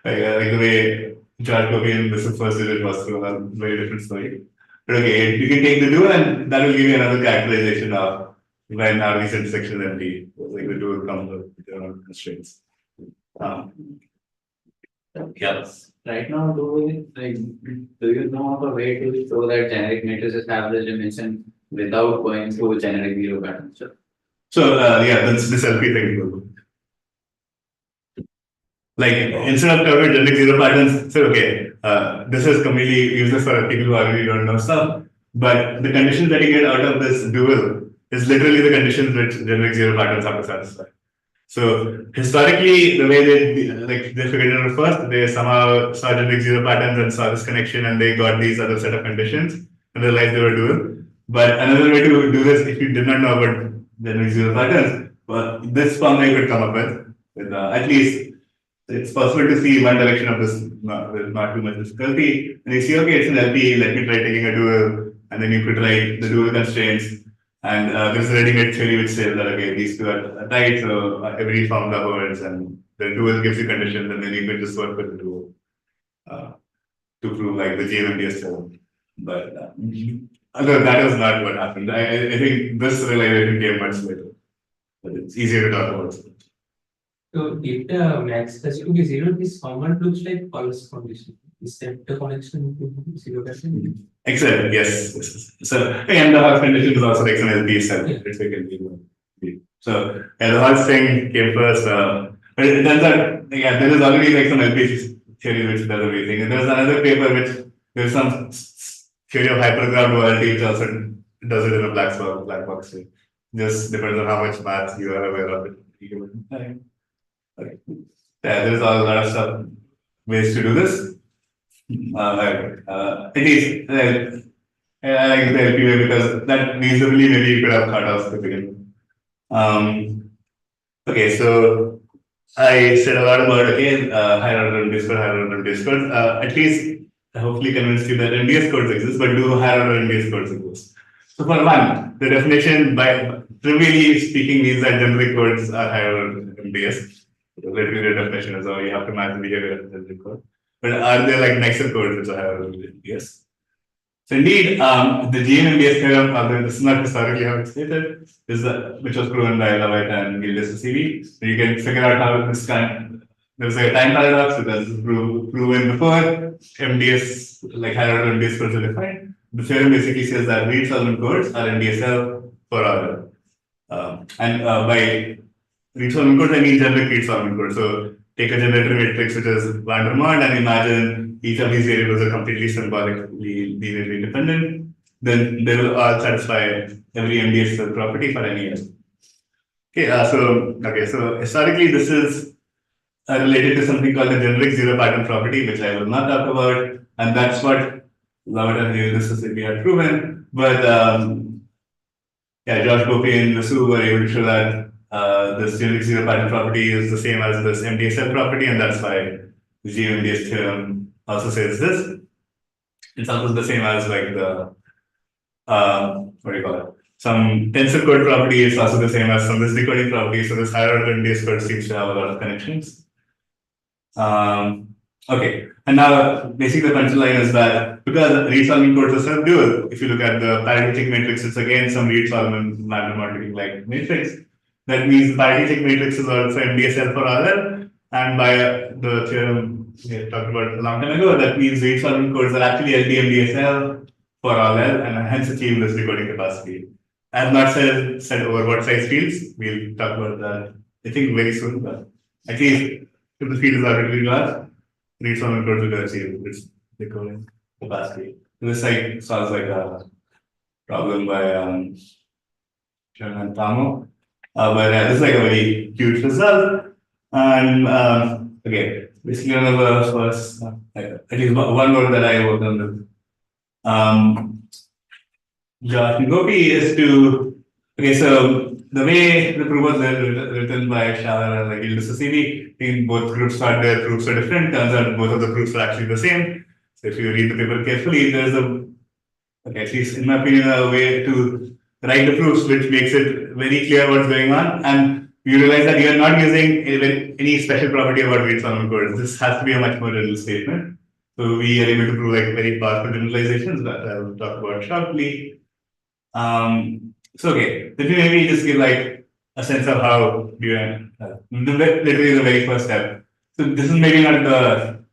Like the way Gopi and this first did it was through a very different story. But okay, you can take the dual and that will give you another characterization of when are these intersections empty. Like the dual comes with their own constraints. Yes. Right now, do you know of a way to show that generic matrices have the dimension without going through generic zero pattern? So yeah, that's this LP thing. Like instead of covering generic zero patterns, so okay, this is completely useless for people who already don't know stuff. But the conditions that you get out of this dual is literally the conditions which generic zero patterns have to satisfy. So historically, the way they figured it out first, they somehow saw generic zero patterns and saw this connection, and they got these other set of conditions and realized they were dual. But another way to do this, if you did not know about generic zero patterns, well, this formula you could come up with at least. It's possible to see one direction of this with not too much difficulty. And you see, okay, it's an LP, let me try taking a dual, and then you could write the dual constraints. And there's a ready-made theory which says that, okay, these two are tight, so every formula holds, and the dual gives you conditions, and then you could just work with the dual to prove like the GM-MDS theorem. But that is not what happened. I think this realization came much later, but it's easier to talk about. So if the max has to be zero, this format looks like false condition. Is that the connection to zero percent? Excellent, yes. So and the Hall condition is also like an LP set. So the Hall thing came first. But it turns out there is already like some LP theory which does everything. And there's another paper which there's some theory of hypergraph duality which also does it in a black box way. Just depends on how much math you are aware of it. Okay. Yeah, there's a lot of stuff, ways to do this. At least, I like the LP way because that reasonably maybe you could have thought of to begin. Okay, so I said a lot about again higher order MDS codes. At least I hopefully convinced you that MDS codes exist, but do higher order MDS codes exist? So for one, the definition by trivially speaking means that generic codes are higher order MDS. Literally the definition is how you have to match the behavior of the generic code. But are there like nicer codes which are higher order MDS? So indeed, the GM-MDS theorem, although this is not historically how it's stated, is which was proven by Lovett and Gildas CV. So you can figure out how this there's a time paradox because it's proven before MDS, like higher order MDS codes are defined. The theorem basically says that read solvent codes are NDSL for order. By read solvent codes, I mean generic read solvent codes. So take a generator matrix which is van der Waals and imagine each of these variables are completely symbolically linearly independent. Then they will all satisfy every MDS property for any S. Okay, so historically this is related to something called the generic zero pattern property, which I will not talk about, and that's what Lovett and Gildas had proven. But Josh, Gopi, and Vasu were able to show that this generic zero pattern property is the same as this MDSL property, and that's why the GM-MDS theorem also says this. It's almost the same as like the what do you call it? Some tensor code property is also the same as some this decoding property. So this higher order MDS code seems to have a lot of connections. Okay, and now basically the punchline is that because read solving codes are self-dual, if you look at the parity check matrix, it's again some read solvent mathematical like matrix. That means the parity check matrix is also MDSL for RL, and by the theorem we talked about a long time ago, that means read solving codes are actually LD-MDSL for RL and hence achieve this decoding capacity. I have not said over what size fields. We'll talk about that I think very soon, but at least if the field is arbitrarily large, read solving codes will achieve this decoding capacity. This like solves like a problem by Chen and Tamo. But this is like a very huge result. And okay, basically one of the first, at least one more that I worked on with Josh and Gopi is to, okay, so the way the proof was written by Shah and like Gildas CV, in both groups thought their proofs are different. Turns out both of the proofs are actually the same. So if you read the paper carefully, there's okay, at least in my opinion, a way to write the proofs which makes it very clear what's going on, and you realize that you are not using any special property about read solvent codes. This has to be a much more general statement. So we are able to prove like very powerful generalizations that I will talk about shortly. So okay, let me maybe just give like a sense of how you literally the very first step. So this is maybe not the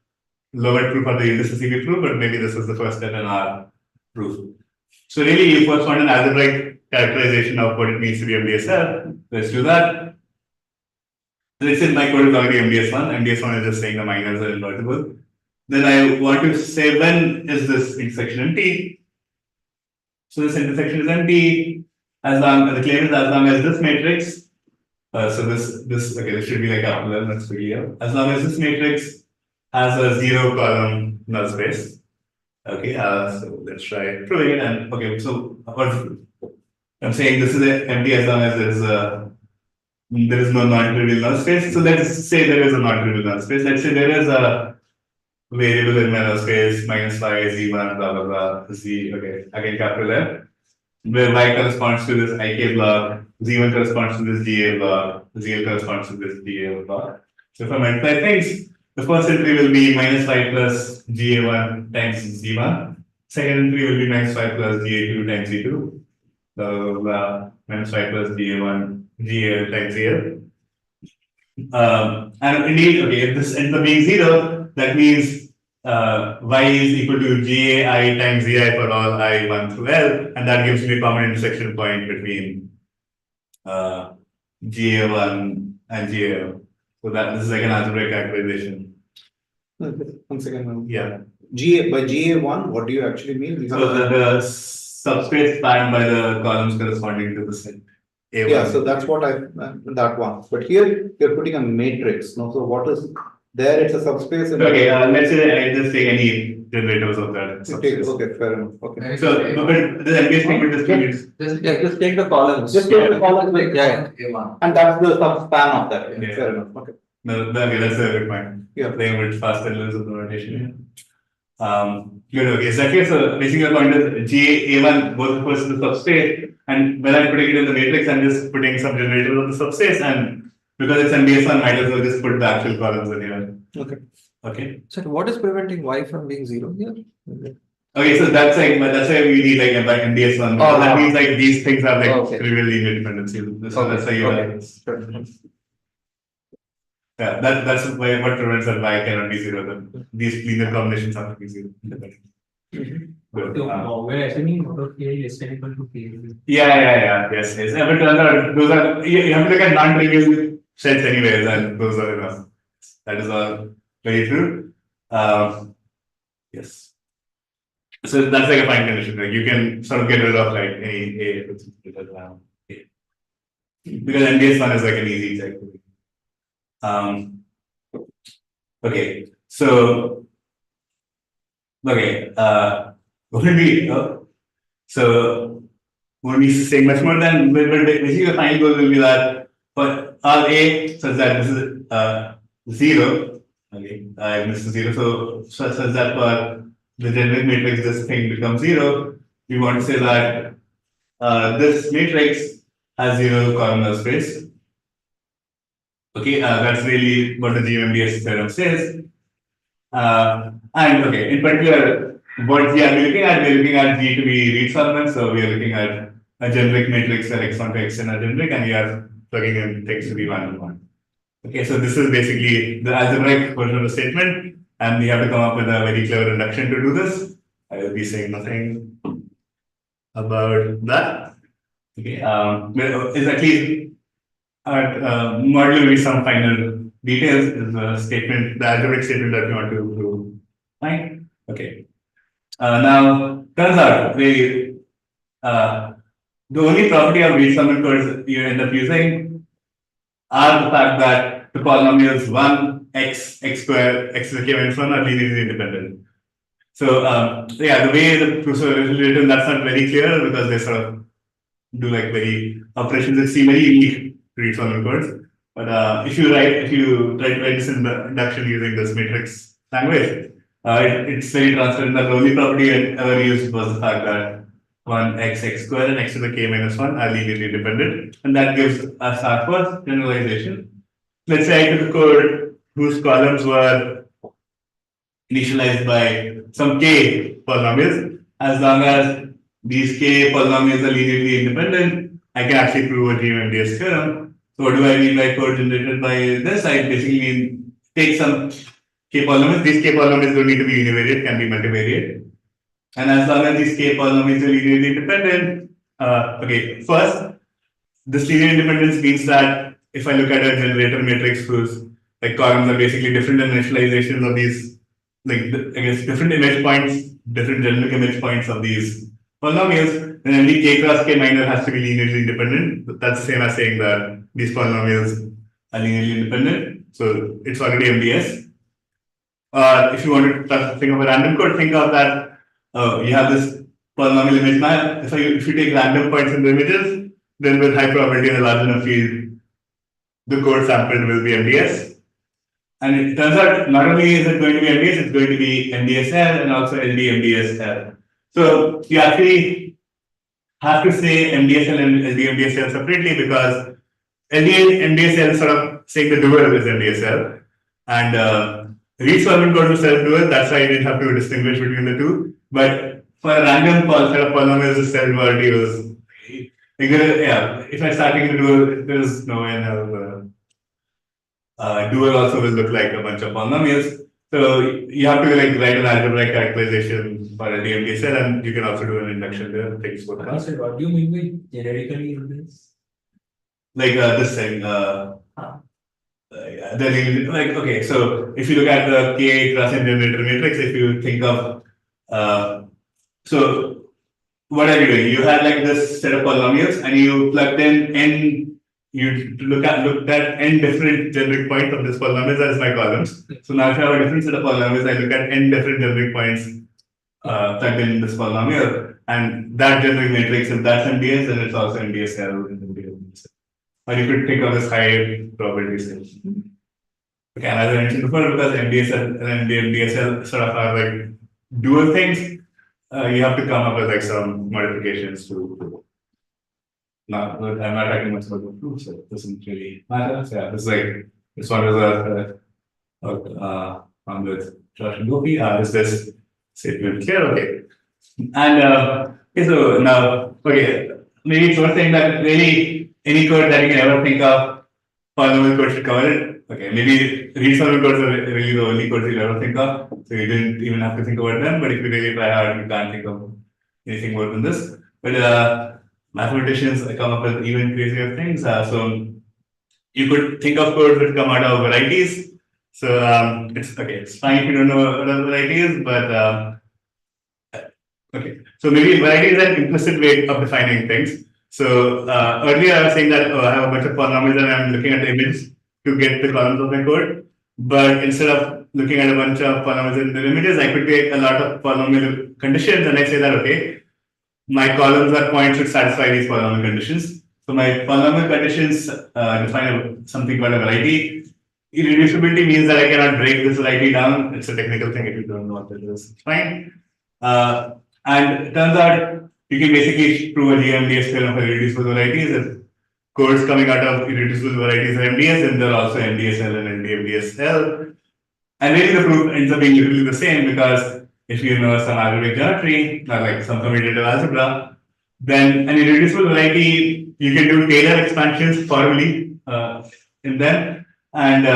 lower proof or the Gildas proof, but maybe this is the first step in our proof. So really, you first want an algebraic characterization of what it means to be MDSL. Let's do that. So let's say my code is already MDS1. MDS1 is just saying the minors are invertible. Then I want to say when is this intersection empty? So this intersection is empty as long as the claim is as long as this matrix. So this should be like capital L, that's pretty clear. As long as this matrix has a 0-column null space. Okay, so let's try proving it. And okay, so I'm saying this is empty as long as there is no non-trivial null space. So let's say there is a non-trivial null space. Let's say there is a variable in my null space -5 z1 blah blah blah z. Okay, again capital F, where y corresponds to this ik block, z1 corresponds to this ga block, zl corresponds to this ga block. So if I multiply things, the first entry will be -5 plus ga1 times z1. Second entry will be -5 plus ga2 times z2. -5 plus ga1 gal times zl. And indeed, okay, if this ends up being 0, that means y is equal to gai times zi for all I 1 through L, and that gives me a common intersection point between ga1 and gal. So that this is like an algebraic characterization. One second. Yeah. By GA1, what do you actually mean? We So have the subspace spanned by the columns corresponding to the set. A1. yeah, so that's what that one. But here you're putting a matrix. No, so what is there? It's a subspace. And Okay, let's say I just take any generators of that. okay, subspace. okay, fair enough. Okay. So, but the MDS statement distributes. Just take the columns. Just take the columns, Like yeah. A1. And that's the subspan of that. Yeah. Fair enough. Okay. No, okay, that's a good point. Yeah. Playing with faster levels of notation. Good, okay. So, okay, so basically the point is GA1 both refers to the subspace, and when I'm putting it in the matrix, I'm just putting some generators on the subspace, and because it's MDS1, might as well just put the actual columns in here. Okay. Okay. So what is preventing Y from being 0 here? Okay, so that's like, but that's why we need like MDS1. Oh, That means like these things have like okay. trivial linear dependency. So that's why you have. Yeah, that's why what prevents that Y cannot be 0. Then these linear combinations have to be 0. Good. We're assuming not K is less than equal to K. Yeah, yes. But those are, you have to look at non-trivial sets anyways, and those are enough. That is all very true. Yes. So that's like a fine condition. Like you can sort of get rid of like any A because MDS1 is like an easy check. Okay, so okay, wouldn't be won't be saying much more than, but basically the final goal will be that for our A such that this is 0. Okay, I missed the 0. So such that for the generic matrix this thing becomes 0. We want to say that this matrix has 0 columnar space. Okay, that's really what the GM-MDS theorem says. And okay, in particular, what we are looking at G to be read solvent. So we are looking at a generic matrix where x1 to xn are generic, and we are plugging in things to be 1 to 1. Okay, so this is basically the algebraic version of the statement, and we have to come up with a very clever induction to do this. I will be saying nothing about that. Okay, is at least module will be some final details is the statement, the algebraic statement that we want to prove. Fine. Okay. Now turns out the only property of read solvent codes you end up using are the fact that the polynomials 1, x, x square, x to the k minus 1 are linearly independent. So yeah, the way the proofs are written, that's not very clear because they sort of do like very operations that seem very unique read solvent codes. But if you try to write this in the induction using this matrix language, it's very transparent that the only property I ever used was the fact that 1 x squared and x to the k minus 1 are linearly independent, and that gives us our first generalization. Let's say I took a code whose columns were initialized by some k polynomials. As long as these k polynomials are linearly independent, I can actually prove a GM-MDS theorem. So what do I mean by code generated by this? I basically mean take some k polynomials. These k polynomials don't need to be univariate, can be multivariate. And as long as these k polynomials are linearly independent, okay, first, this linear independence means that if I look at a generator matrix whose like columns are basically different initializations of these, like I guess different image points, different generic image points of these polynomials, then only k cross k minor has to be linearly independent. That's the same as saying that these polynomials are linearly independent. So it's already MDS. If you want to think of a random code, think of that you have this polynomial image map. If you take random points in the images, then with high probability in a large enough field, the code sampled will be MDS. And it turns out not only is it going to be MDS, it's going to be MDSL and also LD-MDSL. So you actually have to say MDSL and LD-MDSL separately because LD-MDSL is sort of saying the doer is MDSL. And read solvent code to self-doer, that's why I didn't have to distinguish between the two. But for a random set of polynomials, the self-duality was like, yeah, if I start taking the doer, there's no way in hell doer also will look like a bunch of polynomials. So you have to like write an algebraic characterization for a DMDSL, and you can also do an induction there. Things would pass. What do you mean by generically in this? Like this thing. like, okay, so if you look at the K cross generator matrix, if you think of, so what are you doing? You had like this set of polynomials and you plugged in n, you looked at n different generic points of this polynomials as my columns. So now if I have a different set of polynomials, I look at n different generic points plugged in this polynomial, and that generic matrix, if that's MDS, then it's also MDSL in MDS. Or you could think of this high probability set. Okay, and as I mentioned before, because MDSL and MDSL sort of are like dual things, you have to come up with like some modifications to not, I'm not talking much about the proof, so it doesn't really matter. So yeah, it's like this one was on with Josh and Gopi. Is this statement clear? Okay. And okay, so now, okay, maybe first thing that really any code that you can ever think of, polynomial code should cover it. Okay, maybe read-solving codes are really the only codes you'll ever think of, so you didn't even have to think about them. But if you really try hard, you can't think of anything more than this. But mathematicians come up with even crazier things. So you could think of codes that come out of varieties. So it's okay. It's fine if you don't know what a variety is, but okay. So maybe variety is an implicit way of defining things. So earlier I was saying that I have a bunch of polynomials and I'm looking at the image to get the columns of my code. But instead of looking at a bunch of polynomials in the images, I could take a lot of polynomial conditions and I say that, okay, my columns or points should satisfy these polynomial conditions. So my polynomial conditions define something called a variety. Irreducibility means that I cannot break this variety down. It's a technical thing if you don't know what it is. It's fine. And it turns out you can basically prove a GM-MDS theorem for irreducible varieties. If codes coming out of irreducible varieties are MDS, then they're also MDSL and MDSL. And really the proof ends up being literally the same, because if you know some algebraic geometry, or like some commutative algebra, then an irreducible variety, you can do Taylor expansions formally in them. And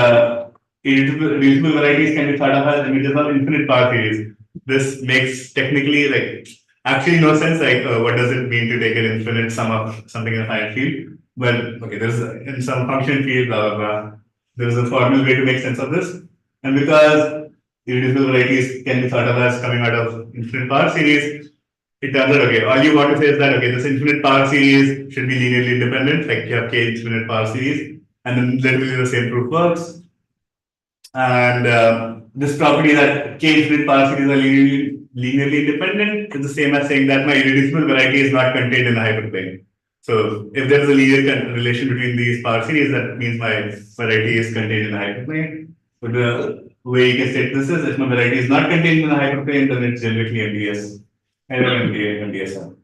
irreducible varieties can be thought of as images of infinite power series. This makes technically like actually no sense. Like, what does it mean to take an infinite sum of something in a finite field? Well, okay, there's in some function field, blah blah blah. There's a formal way to make sense of this, and because irreducible varieties can be thought of as coming out of infinite power series, it turns out, okay, all you want to say is that, okay, this infinite power series should be linearly independent, like you have k infinite power series, and then literally the same proof works. And this property that k infinite power series are linearly independent is the same as saying that my irreducible variety is not contained in the hyperplane. So if there is a linear relation between these power series, that means my variety is contained in the hyperplane. But the way you can state this is, if my variety is not contained in the hyperplane, then it's generically MDS. I don't MDS.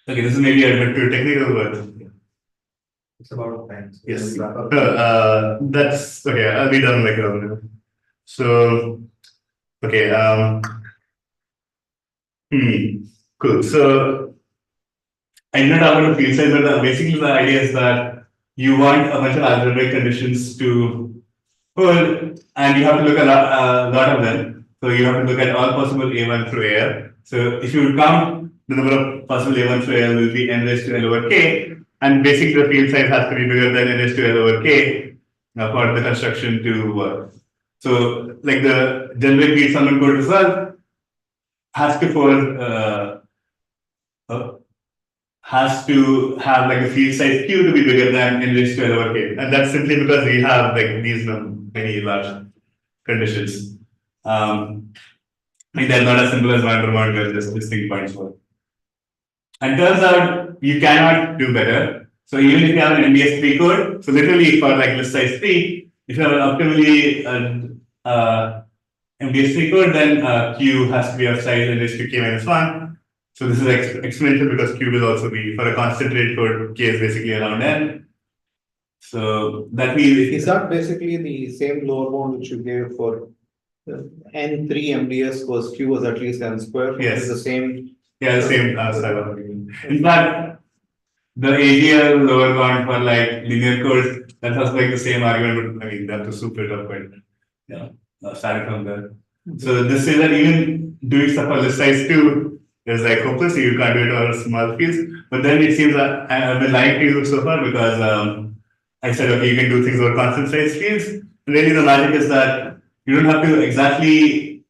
Okay, this is maybe a bit too technical, but It's about time. So yes. we'll wrap up. That's okay. I'll be done like a So, okay. Cool. So, I did not talk about the field size, but basically the idea is that you want a bunch of algebraic conditions to hold, and you have to look at a lot of them. So you have to look at all possible A1 through AL. So if you count the number of possible A1 through AL will be n raised to L over k, and basically the field size has to be bigger than n raised to L over k for the construction to work. So like the generic field summon code result has to have like a field size q to be bigger than n raised to L over k, and that's simply because we have like these many large conditions. Like they're not as simple as van der Waals where just distinct points work. And turns out you cannot do better. So even if you have an MDS3 code, so literally for like list size 3, if you have an optimally MDS3 code, then q has to be of size n raised to k minus 1. So this is exponential because q will also be, for a constant rate code, k is basically around n. So that means Is that basically the same lower bound which you gave for n3 MDS was q was at least n square? Yes. It's the same. Yeah, the same style. In fact, the AGL lower bound for like linear codes, that has like the same argument, but I mean, that was super tough, but yeah, starting from there. So this says that even doing stuff for list size 2 is like hopeless, so you can't do it over small fields. But then it seems that I've been lying to you so far because I said, okay, you can do things over constant size fields. Really, the magic is that you don't have to exactly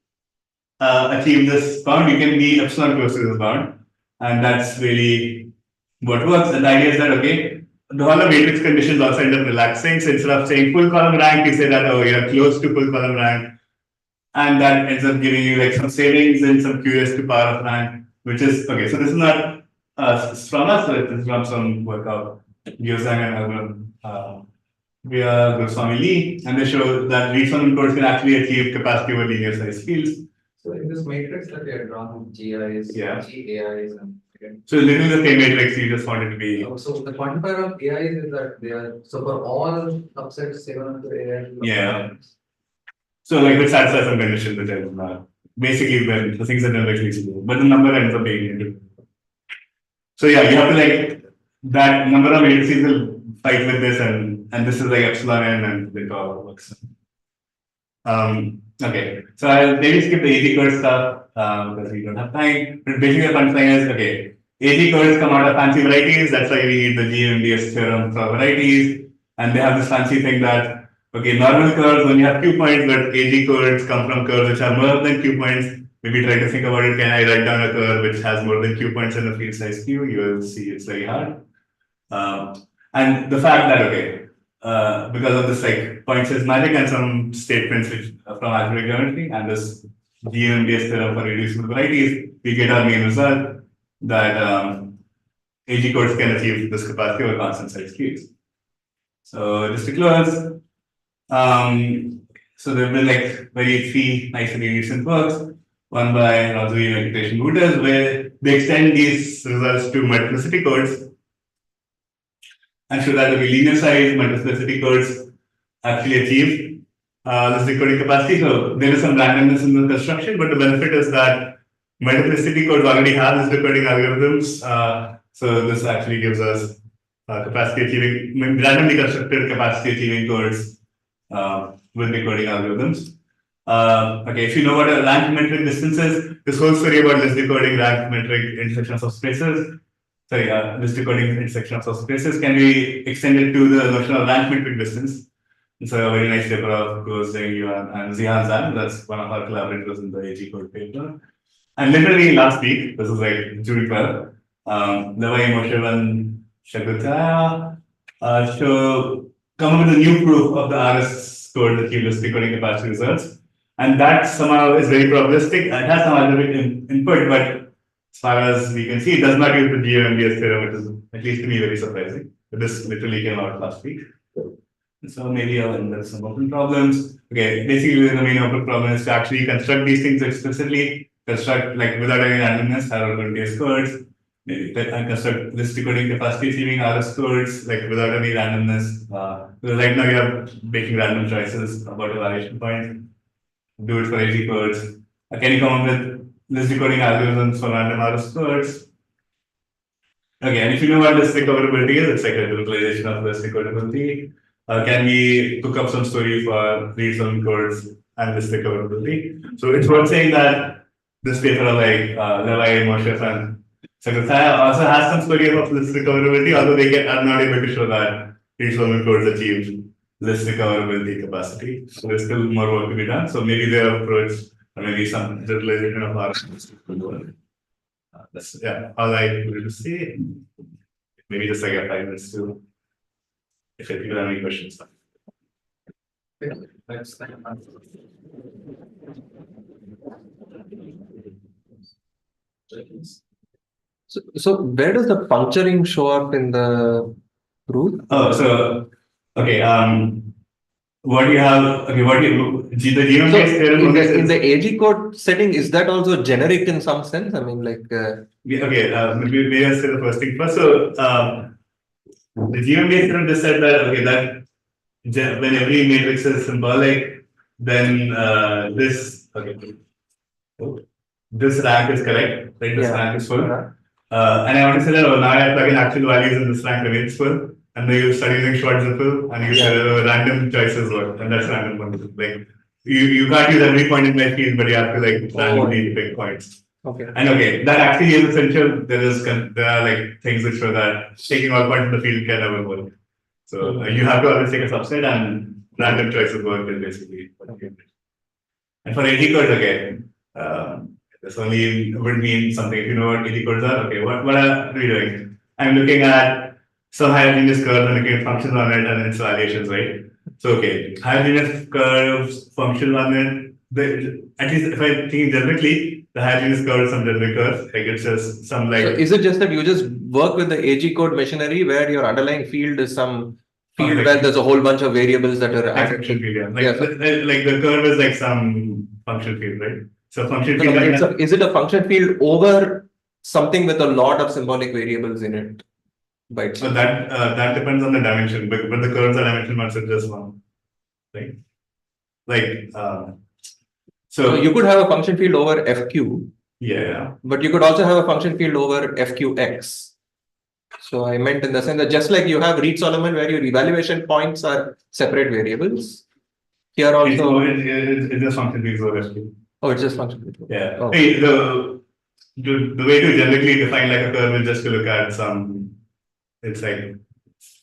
achieve this bound. You can be epsilon close to this bound, and that's really what works. And the idea is that okay, all the matrix conditions also end up relaxing. So instead of saying full column rank, you say that oh, you're close to full column rank, and that ends up giving you like some savings and some QS to power of rank, which is okay. So this is not from us, but this is from some work of Gyozang and Alvin via Goswami Lee, and they show that read-summon codes can actually achieve capacity over linear size fields. So in this matrix that we are drawn, GIs, Yeah. GAIs, and So literally the same matrix, you just wanted to be. so the quantifier of AIs is that they are so for all subsets 7 to AI. Yeah. So like which satisfies some condition which is basically when the things are directly feasible, but the number ends up being independent. So yeah, you have to like that number of matrices will fight with this, and this is like epsilon n and it all works. Okay, so I'll maybe skip the AG code stuff because we don't have time. But basically, the punchline is okay. AG codes come out of fancy varieties. That's why we need the GM-MDS theorem for varieties, and they have this fancy thing that okay, normal curves when you have Q points, but AG codes come from curves which have more than Q points. Maybe try to think about it. Can I write down a curve which has more than Q points in a field size Q? You will see it's very hard. And the fact that okay, because of this like point size magic and some statements which from algebraic geometry and this GM-MDS theorem for reducible varieties, we get our main result that AG codes can achieve this capacity over constant size fields. So just to close, so there have been like very three nicely recent works. One by Roth and Wooters, where they extend these results to multiplicity codes and show that the linear size multiplicity codes actually achieve this decoding capacity. So there is some randomness in the construction, but the benefit is that multiplicity codes already have this decoding algorithms. So this actually gives us capacity achieving, randomly constructed capacity achieving codes with decoding algorithms. Okay, if you know what a rank metric distance is, this whole story about list decoding rank metric intersection of subspaces, list decoding intersection of subspaces can be extended to the notion of rank metric distance. It's a very nice paper of Goswami and Zihan Zan. That's one of our collaborators in the AG code paper. And literally last week, this is like June 12th, Levai, Moshev, and Shagutaya come up with a new proof of the RS code that gives list decoding capacity results. And that somehow is very probabilistic. It has some algebraic input, but as far as we can see, it does not use the GM-MDS theorem, which is, at least to me, very surprising. But this literally came out last week. So maybe I'll end up some open problems. Okay, basically, the main open problem is to actually construct these things explicitly, construct like without any randomness, Higher Order MDS codes, maybe construct list decoding capacity achieving RS codes, like without any randomness. Right now, you have making random choices about a variation point. Do it for AG codes. Can you come up with list decoding algorithms for random RS codes? Okay, and if you know what list recoverability is, it's like a generalization of list decodability. Can we cook up some story for read-summon codes and list recoverability? So it's worth saying that this paper of like Levai, Moshev, and Sakataya also has some story about list recoverability, although they are not able to show that read-summon codes achieve list recoverability capacity. So there's still more work to be done. So maybe their approach, or maybe some generalization of our that's all I wanted to say. Maybe just like 5 minutes too. If people have any questions. So where does the puncturing show up in the proof? Oh, so okay. What you have? Okay, what you the GM-MDS theorem in the AG code setting, is that also generic in some sense? I mean, like. Maybe I'll say the first thing first. So the GM-MDS theorem just said that okay, that when every matrix is symbolic, then this rank is correct, right? This rank is full. And I want to say that now I have plug in actual values and this rank remains full. And then you start using short zippel and you say random choices work, and that's random one. Like you can't use every point in my field, but you have to like randomly pick points. Okay. And okay, that actually is essential. There are like things which show that taking all points in the field can never work. So you have to always take a subset and random choices work is basically what you get. And for AG codes, okay, this only would mean something. If you know what AG codes are, okay, what are we doing? I'm looking at some homogeneous curve and looking at functions on it and its variations, right? So, okay, homogeneous curves, functions on it, at least if I think generically, the homogeneous curve is some generic curve, like it's just some like. So is it just that you just work with the AG code machinery where your underlying field is some field where there's a whole bunch of variables that are added? Function field, yeah. Yeah, Like the curve is like some function field, right? So function No, field. but is it a function field over something with a lot of symbolic variables in it? By So itself? that depends on the dimension, but the curves are dimension once it's just one, right? Like So you could have a function field over FQ, yeah. but you could also have a function field over FQX. So I meant in the sense that just like you have Reed-Solomon where your evaluation points are separate variables, here also. It's just function fields over FQ. Oh, it's just function field. Yeah. Oh. Hey, the way to generically define like a curve is just to look at some. It's like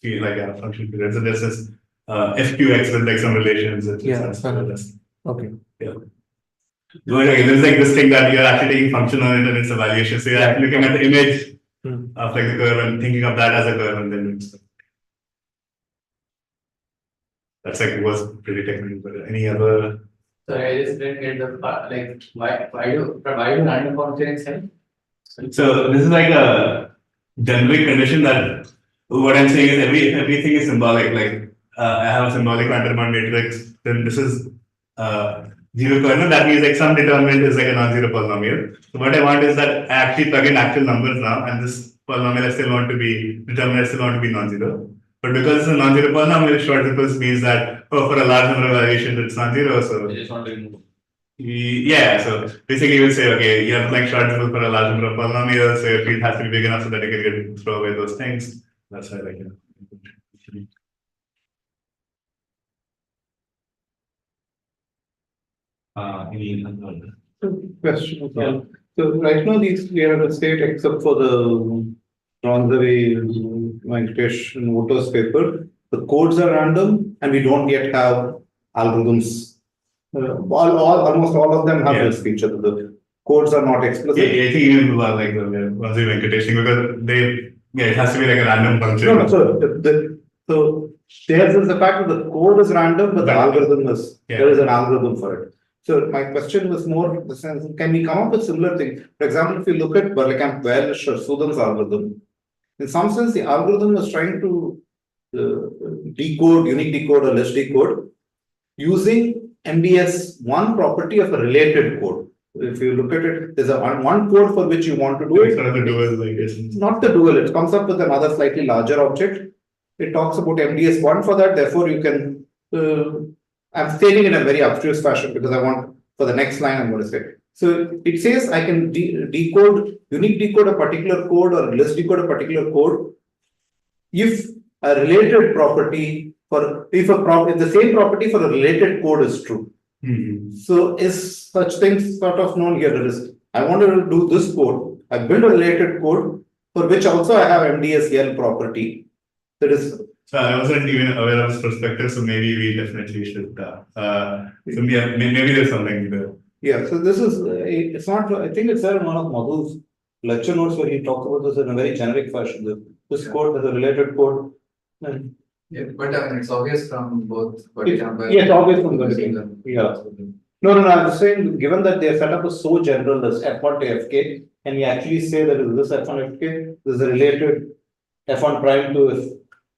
feel like a function field. So there's this FQX with like some relations. Okay. Yeah. But okay, there's like this thing that you're actually taking function on it and it's a valuation. So you're actually looking at the image of like the curve and thinking of that as a curve and then doing stuff. That's like was pretty technical, but any other. Sorry, I just didn't get the part, like why do random functions help? So this is like a generic condition that what I'm saying is everything is symbolic. Like I have a symbolic Vandermonde matrix, then this is zero kernel. That means like some determinant is like a non-zero polynomial. So what I want is that I actually plug in actual numbers now, and this polynomial I still want to be determinant. I still want to be non-zero. But because it's a non-zero polynomial, short ripples means that for a large number of variations it's non-zero. So I just want to remove. yeah, so basically you will say, okay, you have like short ripple for a large number of polynomials, so your field has to be big enough so that you can throw away those things. That's why like any other Question. Yeah. So right now we are at a state except for the Ronzaway Venkatesh and Voto's paper. The codes are random and we don't yet have algorithms. Almost all of them have this feature. The codes are not explicit. Yeah, I think even like the Ronzaway Venkatesh thing because it has to be like a random function. No, so there's the fact that the code is random, but the algorithm is there is an algorithm for it. So my question was more in the sense, can we come up with similar things? For example, if you look at Berlekamp-Welsh or Sudan's algorithm, in some sense, the algorithm is trying to decode, unique decode or less decode using MDS one property of a related code. If you look at it, there's one code for which you want to do it. Sort of the dual, I guess. Not the dual, it comes up with another slightly larger object. It talks about MDS1 for that, therefore you can, I'm stating in a very obtuse fashion because I want, for the next line I'm going to say. So it says I can unique decode a particular code or less decode a particular code if a related property if the same property for a related code is true. So is such things sort of known here? That is, I wanted to do this code. I build a related code for which also I have MDSL property. That is. So I wasn't even aware of this perspective, so maybe we definitely should. So yeah, maybe there's something there. Yeah. So this is it's not. I think it's there in one of Madhu's lecture notes where he talks about this in a very generic fashion. This code is a related code. Yeah, but I mean, it's obvious from both. It's obvious from the yeah. No. I'm saying given that their setup is so general as F1 to Fk, and we actually say that this F1 Fk is a related F1 prime to F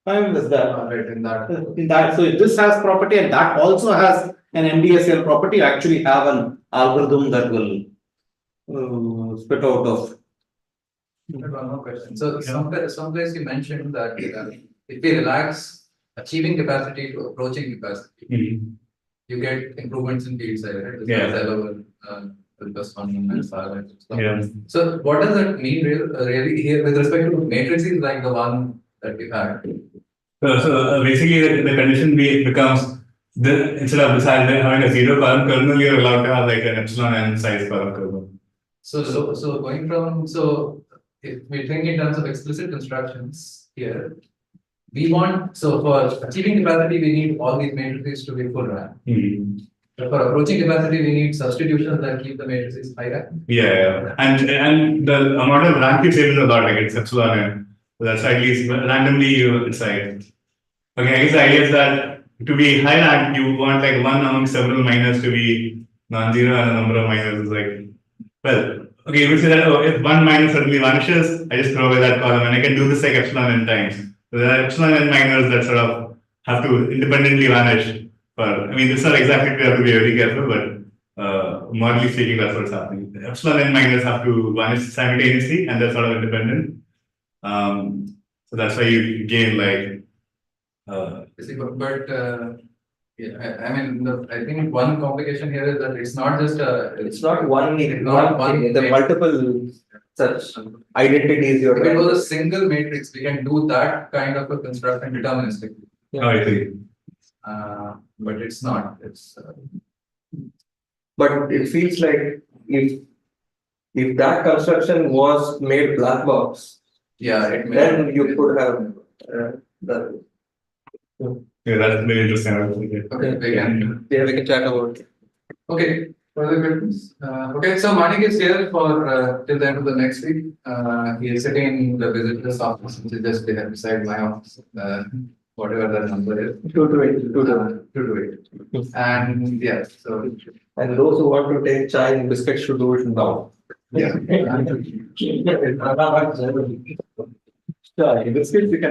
prime is that right in that. So if this has property and that also has an MDSL property, you actually have an algorithm that will spit out of. One more question. So someplace you mentioned that if we relax achieving capacity to approaching capacity, you get improvements in field size, right? Plus one minus R. So what does that mean really here with respect to matrices like the one that we had? So basically the condition becomes instead of having a zero column kernel, you're allowed to have like an epsilon n size column kernel. So going from if we think in terms of explicit constructions here, we want, so for achieving capacity, we need all these matrices to be full rank. But for approaching capacity, we need substitutions that keep the matrices high rank. Yeah. And the amount of rank you save is a lot, like it's epsilon n. So that's at least randomly it's like, okay, I guess the idea is that to be high rank, you want like one among several minors to be non-zero and a number of minors is like, well, okay, you would say that, oh, if one minor suddenly vanishes, I just throw away that column and I can do this like epsilon n times. So there are epsilon n minors that sort of have to independently vanish. But I mean, it's not exactly, we have to be very careful, but morally speaking, that's what's happening. The epsilon n minors have to vanish simultaneously and they're sort of independent. So that's why you gain like, Yeah, I mean, I think one complication here is that it's not just It's not one, It's not one thing, there are multiple such identities you're if it trying. was a single matrix, we can do that kind of a construction deterministically. oh, I see. But it's not. It's But it feels like if that construction was made black box, yeah. It may then you could have done. Yeah, that's very interesting. Okay, we can. Yeah, we can chat about it. Okay, further questions? Okay, so Manik is here for till the end of the next week. He is sitting in the visitor's office, which is just there beside my office. Whatever that number is. 228. And yeah, so. And those who want to take chai and biscuits should do it now. Yeah. Chai, biscuits you can